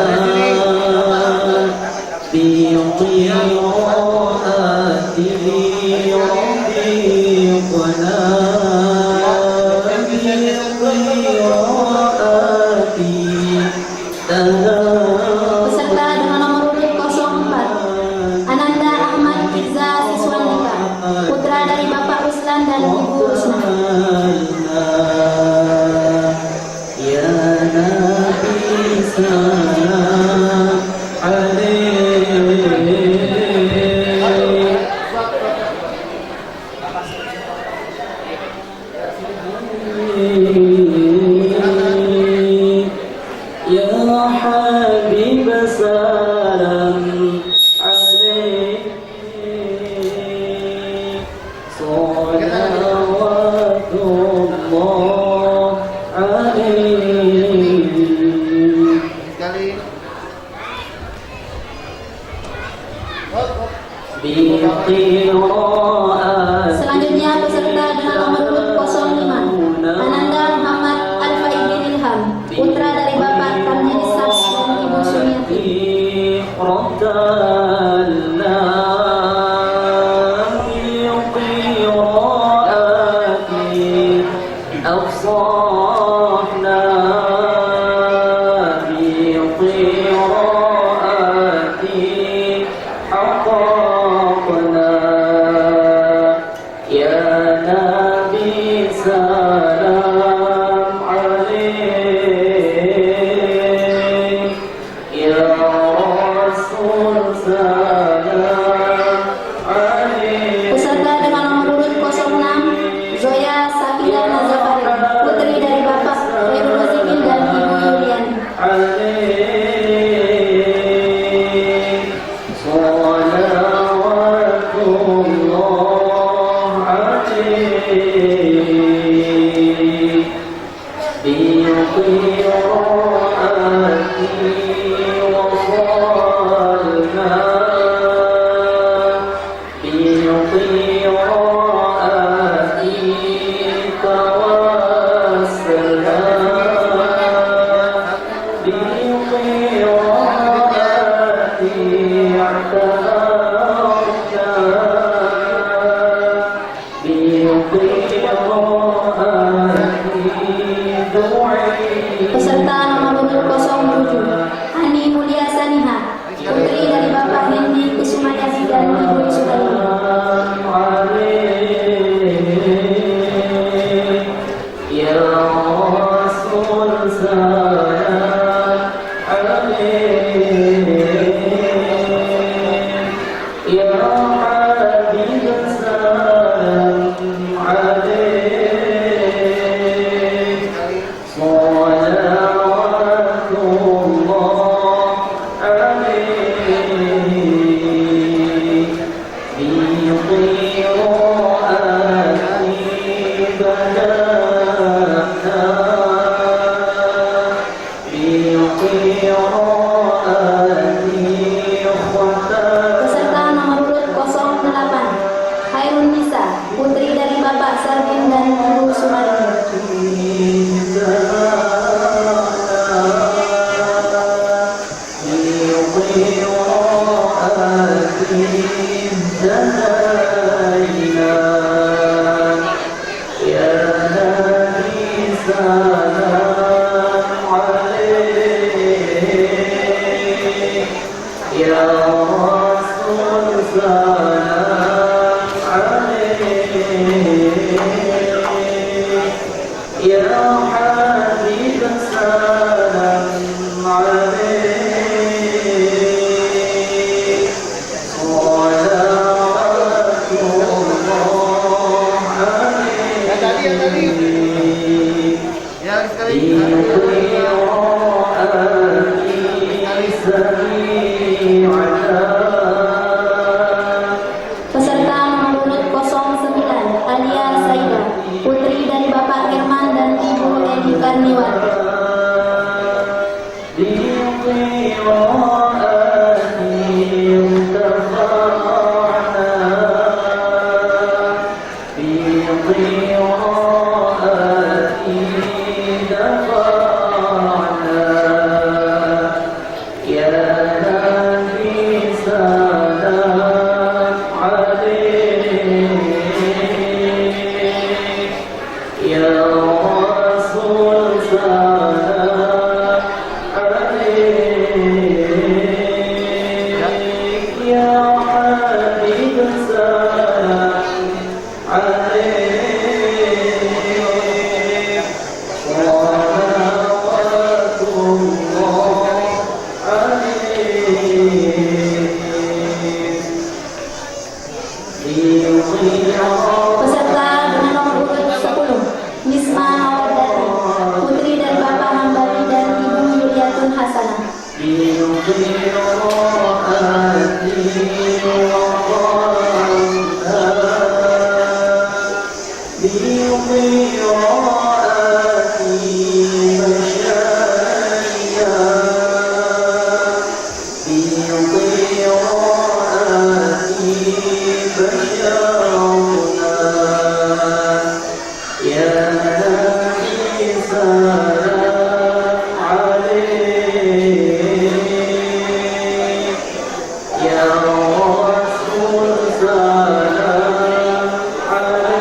بقراءتي رفيقنا بقراءتي Peserta dengan nomor urut 04 Ananda Ahmad Izza Siswanika, putra dari Bapak Ruslan dan Ibu Rusna. Ya Nabi salam alaik ya habib salam alaik salawatullah alaik. Selanjutnya peserta dengan nomor urut 05 Ananda Muhammad Al-Faidin Ilham, putra dari Bapak Tarjini Sars dan Ibu Sumiati. Salam alaik ya Rasul salam alaik. Peserta dengan nomor urut 06 Zoya Sakinah Nazafari, putri dari Bapak Khairul Razikin dan Ibu Yuliani. Alaik salawatullah alaik بقراءتي وصلاتي Peserta nomor urut 07 Ani Mulia Saniha, putri dari Bapak Hendi Kusumayadi dan Ibu Sukaini. Peserta nomor urut 08 Hairun Nisa, putri dari Bapak Sarmin dan Ibu Sumarni. Peserta nomor urut 09 Alia Saida, putri dari Bapak Herman dan Ibu Edi Karniwati. Peserta dengan nomor urut 10 Nisma Hawadati, putri dari Bapak Hambali dan Ibu Yuliatun Hasanah.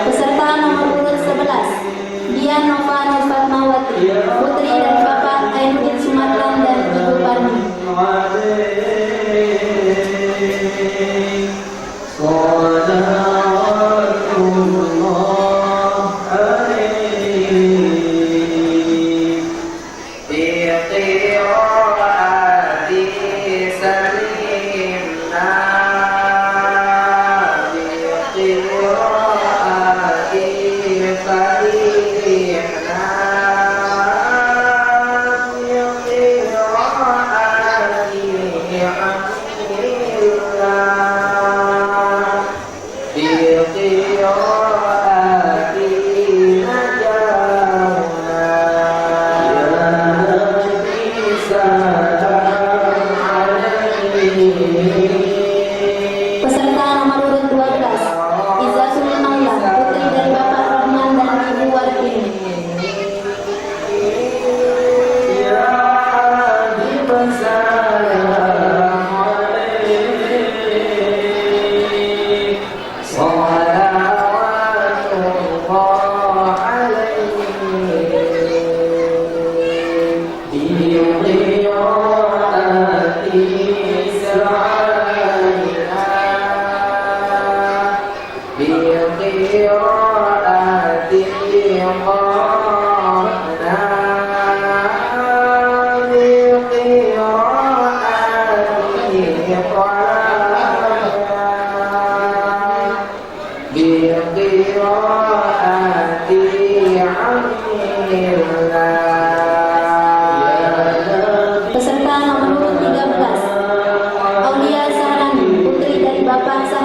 Peserta nomor urut 11 Dian Nova Nurfatmawati, putri dari Bapak Ainuddin Sumatran dan Ibu Parmi. Peserta nomor urut 12 Izzatul Maula, putri dari Bapak Rahman dan Ibu Wartini. Ya Habib salam alaik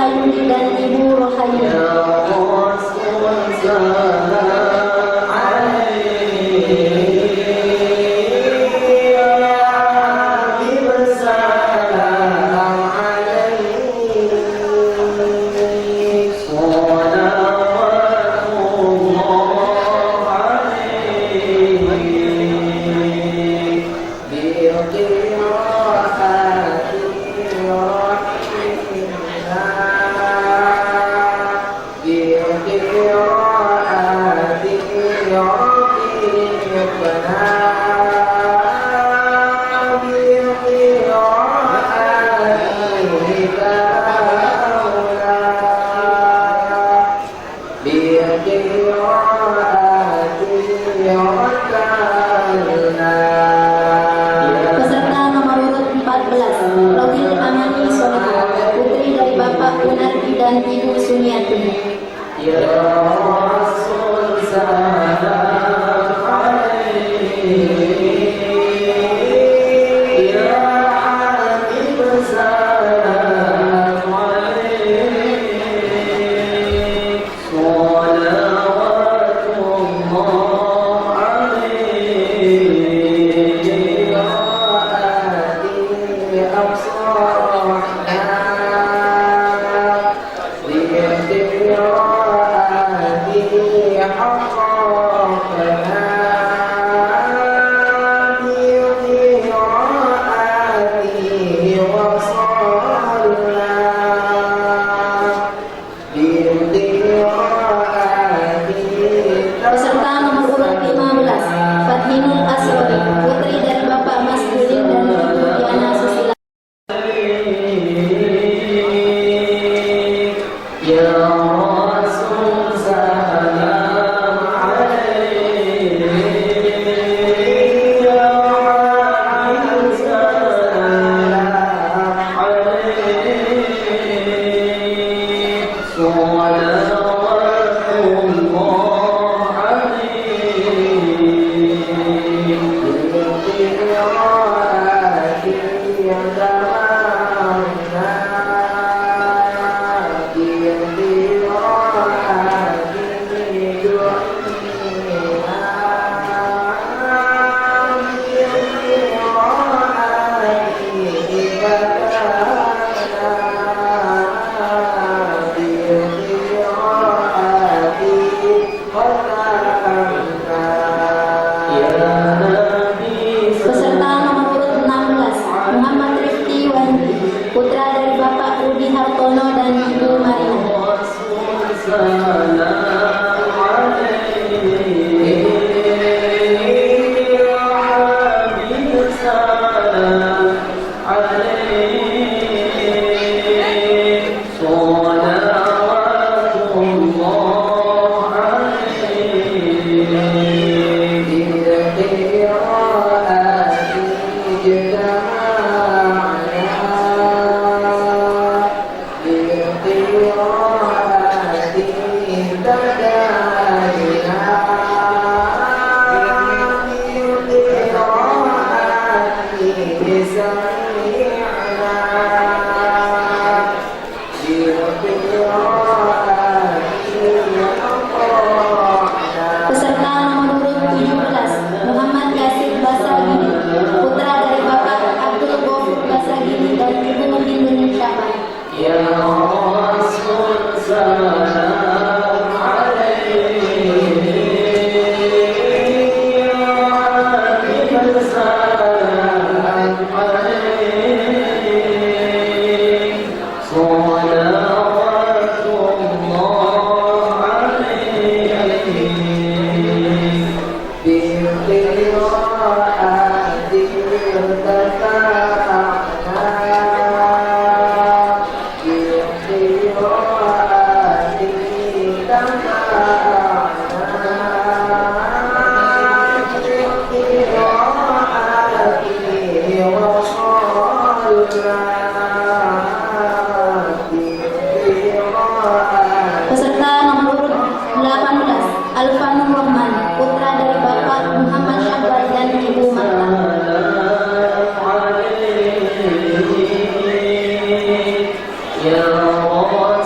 Rohayuni dan Ibu Rohayuni. Peserta nomor urut 14, Rohil Amani Sonego, putri dari Bapak Gunardi dan Ibu Sumiati. Peserta nomor urut 15, Fathinul Asrori, putri dari Bapak Mas Dulin dan Ibu Diana Susila. Peserta nomor urut 16, Muhammad Rifki Wandi, putra dari Bapak Rudi Hartono dan Ibu Marina. Peserta nomor urut 17, Muhammad Yasir Basagini, putra dari Bapak Abdul Ghafur Basagini dan Ibu Hindun Syafai. Peserta nomor urut 18, Alfanur Rahman, putra dari Bapak Muhammad Syahbar dan Ibu Marta. Ya Allah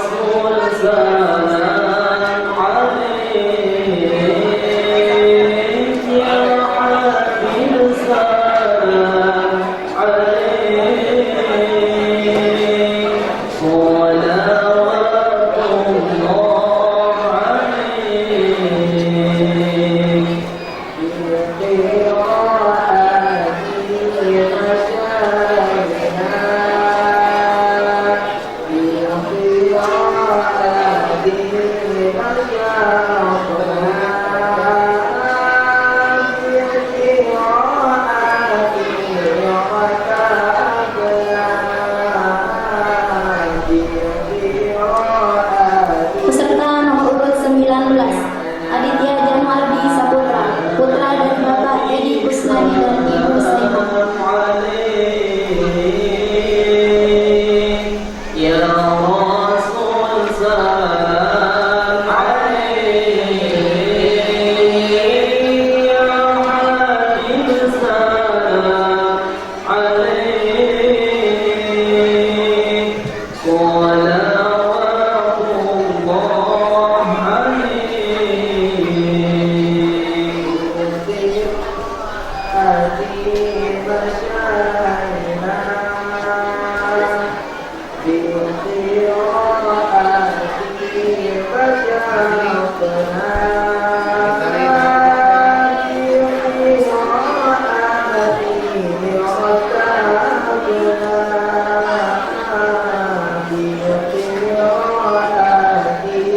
Peserta nomor urut 19, Aditya Januardi Saputra, putra dari Bapak Edi Kusnadi dan Ibu Saimah.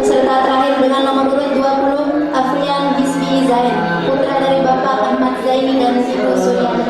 Peserta terakhir dengan nomor urut 20, Afrian Gisbi Zain, putra dari Bapak Ahmad Zaini dan Ibu Suryani.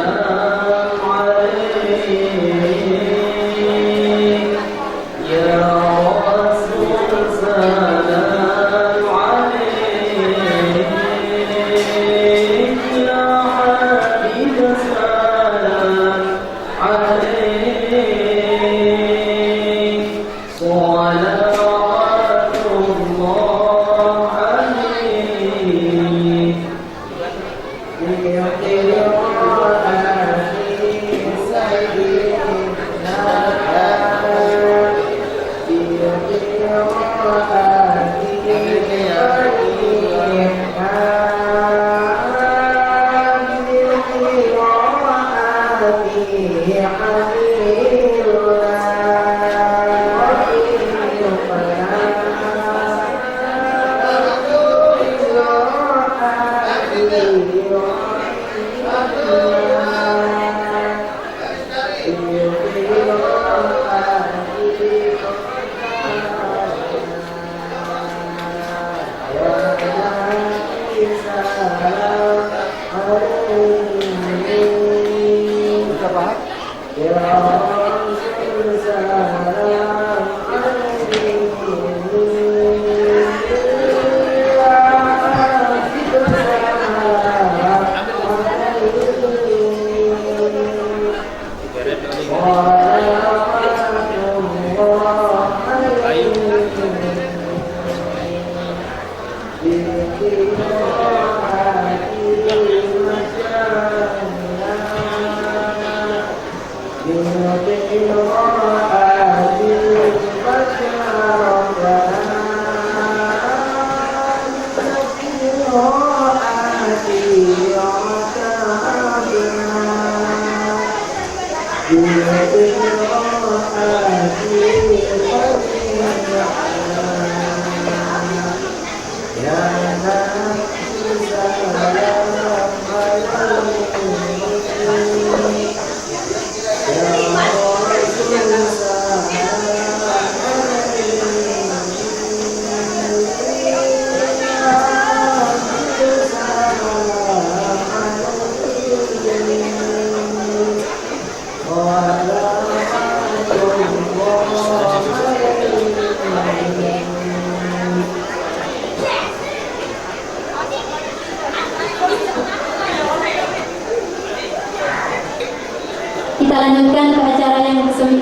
Kita lanjutkan ke acara yang ke-9,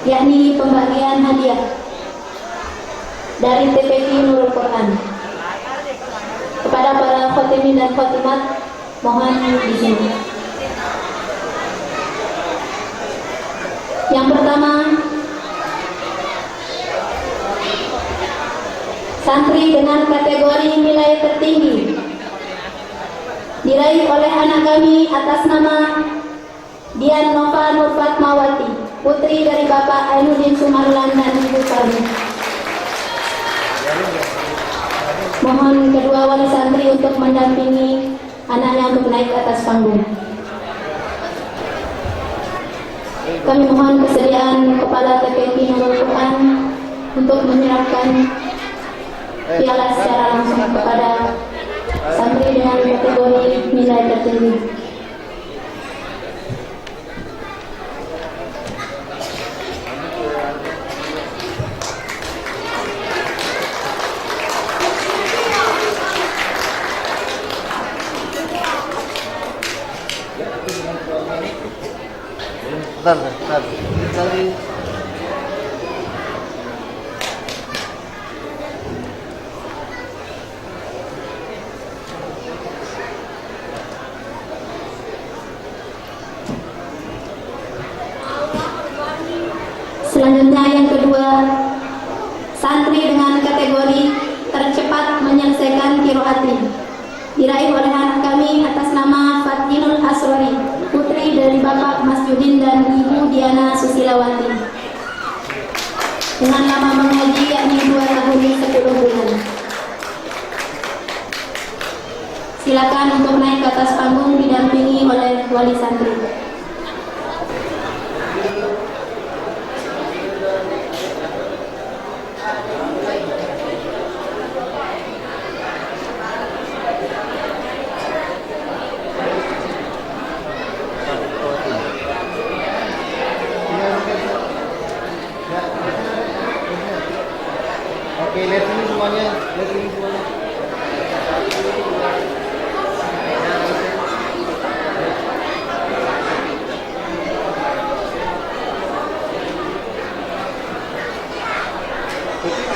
yakni pembagian hadiah dari TPQ Nurul Quran. Kepada para khotimin dan khotimat, mohon di sini. Yang pertama, santri dengan kategori nilai tertinggi diraih oleh anak kami atas nama Dian Nova Nur Fatmawati, putri dari Bapak Ainuddin Sumarlan dan Ibu Parmi. Mohon kedua wali santri untuk mendampingi anaknya untuk naik ke atas panggung. Kami mohon kesediaan Kepala TPQ Nurul Quran untuk menyerahkan piala secara langsung kepada santri dengan kategori nilai tertinggi. Sekali. Selanjutnya yang kedua, santri dengan kategori tercepat menyelesaikan qiraati diraih oleh anak kami atas nama Fatinul Asrori, putri dari Bapak Mas Judin dan Ibu Diana Susilawati, dengan lama mengaji yakni 2 tahun 10 bulan. Silakan untuk naik ke atas panggung didampingi oleh wali santri. Oke, lihat ini semuanya. Lihat ini semuanya.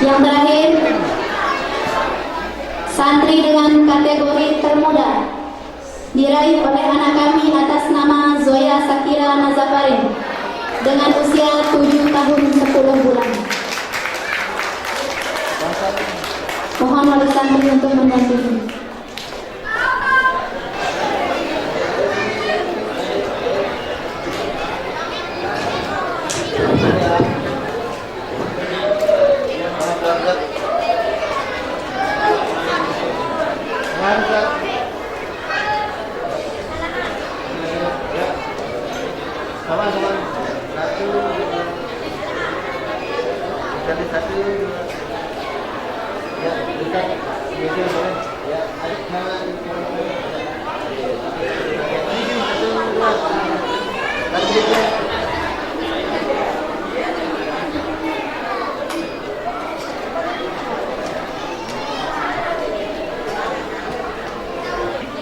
Yang terakhir, santri dengan kategori termuda diraih oleh anak kami atas nama Zoya Sakira Nazafarin dengan usia 7 tahun 10 bulan. Mohon wali santri untuk mendampingi.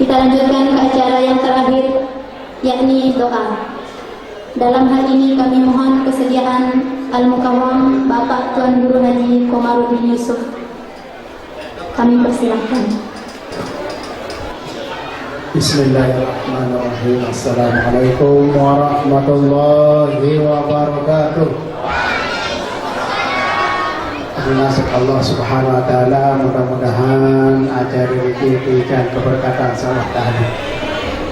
Kita lanjutkan ke acara yang terakhir, yakni doa. Dalam hal ini kami mohon kesediaan Al-Mukawam Bapak Tuan Guru Haji Komarudin Yusuf. Kami persilahkan. Bismillahirrahmanirrahim. Assalamualaikum warahmatullahi wabarakatuh. Nasib Allah Subhanahu wa taala, mudah-mudahan acara ini diberikan keberkatan salah tadi.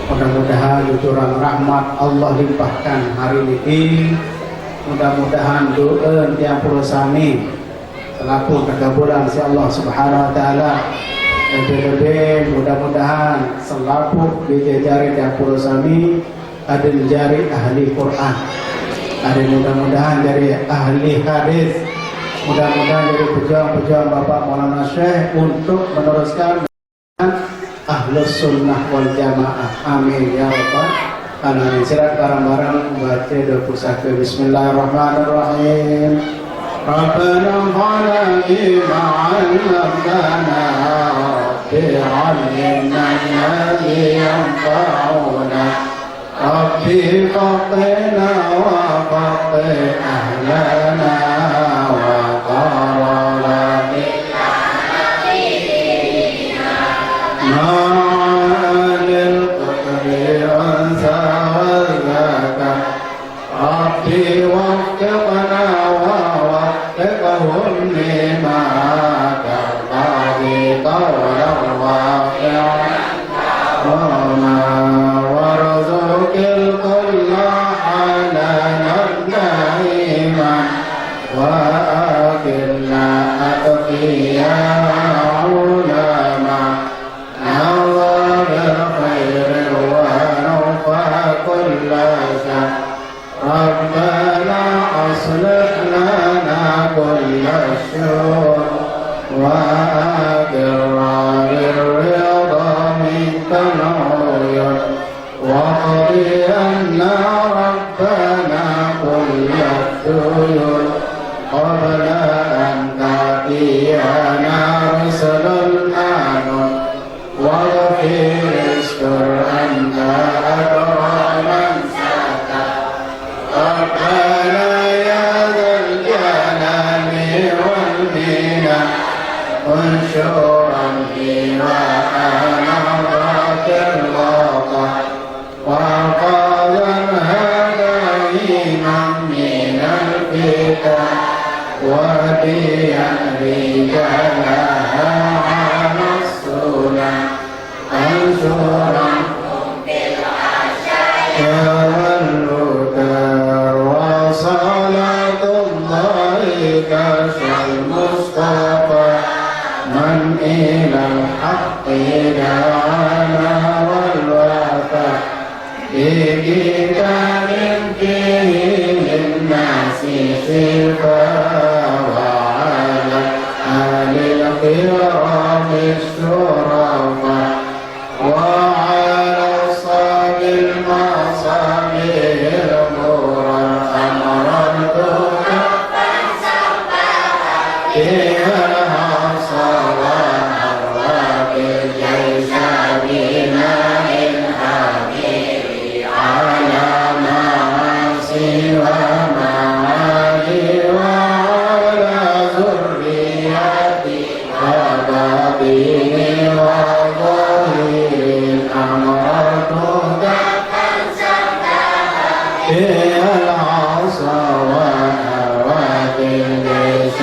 Mudah-mudahan lucuran rahmat Allah limpahkan hari ini. Mudah-mudahan doa tiang pulau sami selaku kegabulan si Allah Subhanahu wa taala. Lebih-lebih mudah-mudahan selaku dijajari tiang pulau sami ada menjadi ahli Quran. Ada mudah-mudahan jadi ahli hadis. Mudah-mudahan jadi pejuang-pejuang Bapak Maulana Syekh untuk meneruskan Ahlus Sunnah wal Jamaah. Amin ya Rabbal Alamin. Silakan bareng-bareng baca doa pusaka. Bismillahirrahmanirrahim. Rabbana ghalami ma'allamtana Rabbi 'allimna alladhi yanfa'una Rabbi faqina wa faqih ahlana Rabbana وانشرا وأنارات الوطن وقالا هديما من الفتن وديا رجالها على السنن انشرا والهدى وصلاة الله كشف المصطفى من إلى الحق دعانا والوفاء بكتاب فيه للناس شفاء وعلى آل الكرام الشرفاء وعلى أصحاب المصابيح الغرى أمرتك فيها العصا وهرب الجيش بماء الحبيب على معاصي ومعادي وعلى ذريتي وباطني وظاهر أمرتك فيها العصا وهوات الجيش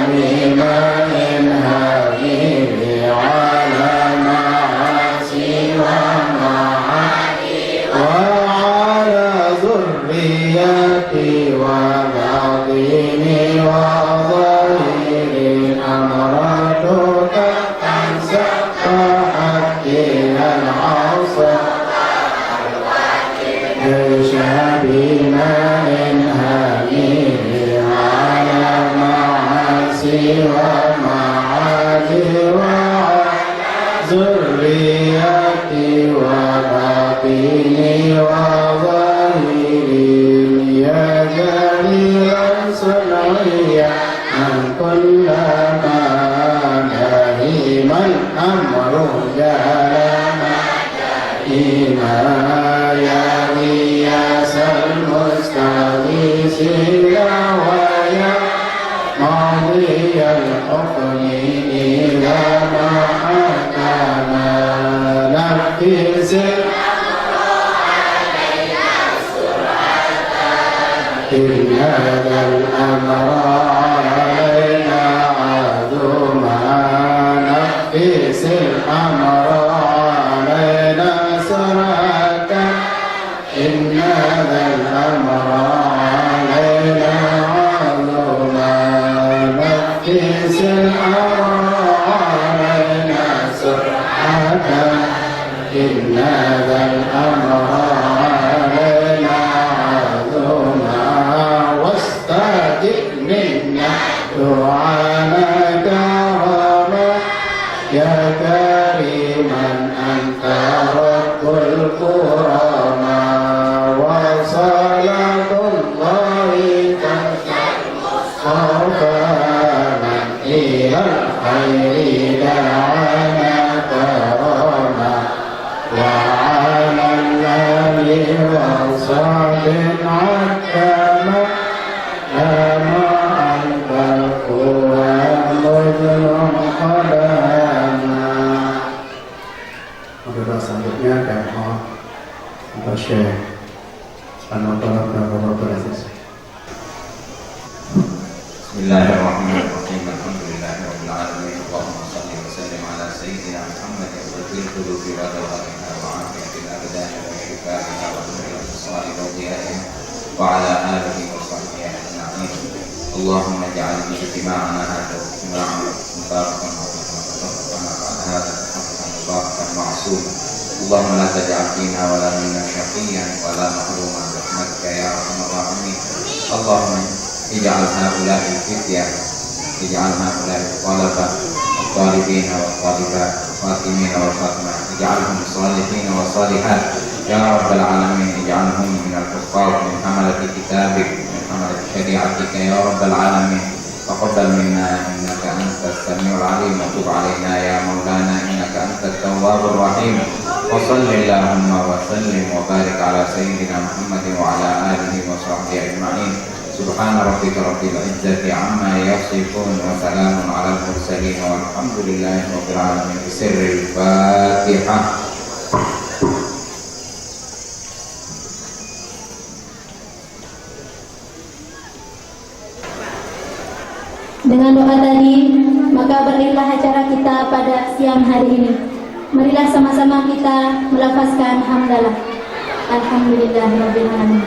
بماء الحبيب على معاصي ومعادي وعلى ذريتي وباطني وظاهر أمرتك سبحت إلى العصا جيش بماء هامير على معاصي ومعادي وعلى ذريتي وباطني وظاهري يا جليلا صنعيا من كل ما دائما أمر جهلنا دائما يا غياث المستغيثين ويا ماضي الحكم إلى ما حكمنا نفس إن هذا الأمر علينا عظما نفس الأمر علينا سرعة إن هذا الأمر علينا عظما نفس الأمر علينا سرعة إن هذا الأمر علينا عظما واستجب منا دعانا كرما يا كريما أنت رب الكرما وصلاة الله تنصرفا من إلى الخير دعانا كرما وعلى الآل وصحب عكما أما أنت القوى مجنون قدما. Untuk selanjutnya dan untuk Syekh Anwar dan Bapak Aziz. Bismillahirrahmanirrahim. Alhamdulillahirabbil alamin. Allahumma shalli wa sallim ala sayyidina Muhammad wa fil qulubi wa dawaiha wa afiyatil abdan wa shifaiha wa dhurriyyatil salihah wa ala alihi wa sahbihi ajma'in. Allahumma ij'al ijtima'ana hadha ijtima'an mubarakan wa taqabbal hadha mubarakan ma'sum. Allahumma la taj'al fina wa la minna syaqiyyan wa la mahruman rahmatika ya arhamar rahimin. Allahumma ij'al haula'i fityah ij'al haula'i talaba الطالبين والطالبات الخاتمين والخاتمات اجعلهم صالحين وصالحات يا رب العالمين. اجعلهم من الحفاظ من حملة كتابك من حملة شريعتك يا رب العالمين. تقبل منا انك انت السميع العليم وتب علينا يا مولانا انك انت التواب الرحيم. وصل اللهم وسلم وبارك على سيدنا محمد وعلى اله وصحبه اجمعين. Subhana rabbika rabbil izzati amma yasifun wa salamun alal mursalin walhamdulillahi rabbil alamin. Bisirril Fatihah. Dengan doa tadi, maka berakhirlah acara kita pada siang hari ini. Marilah sama-sama kita melafazkan hamdalah. Alhamdulillahirrahmanirrahim.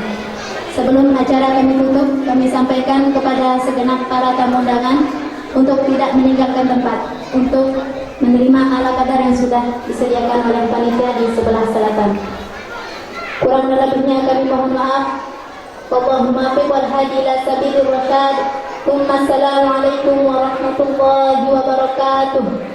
Sebelum acara kami tutup, kami sampaikan kepada segenap para tamu undangan untuk tidak meninggalkan tempat, untuk menerima ala kadar yang sudah disediakan oleh panitia di sebelah selatan. Kurang lebihnya kami mohon maaf. Wallahumma fi wal hadi ila sabilir rasyad. Assalamualaikum warahmatullahi wabarakatuh.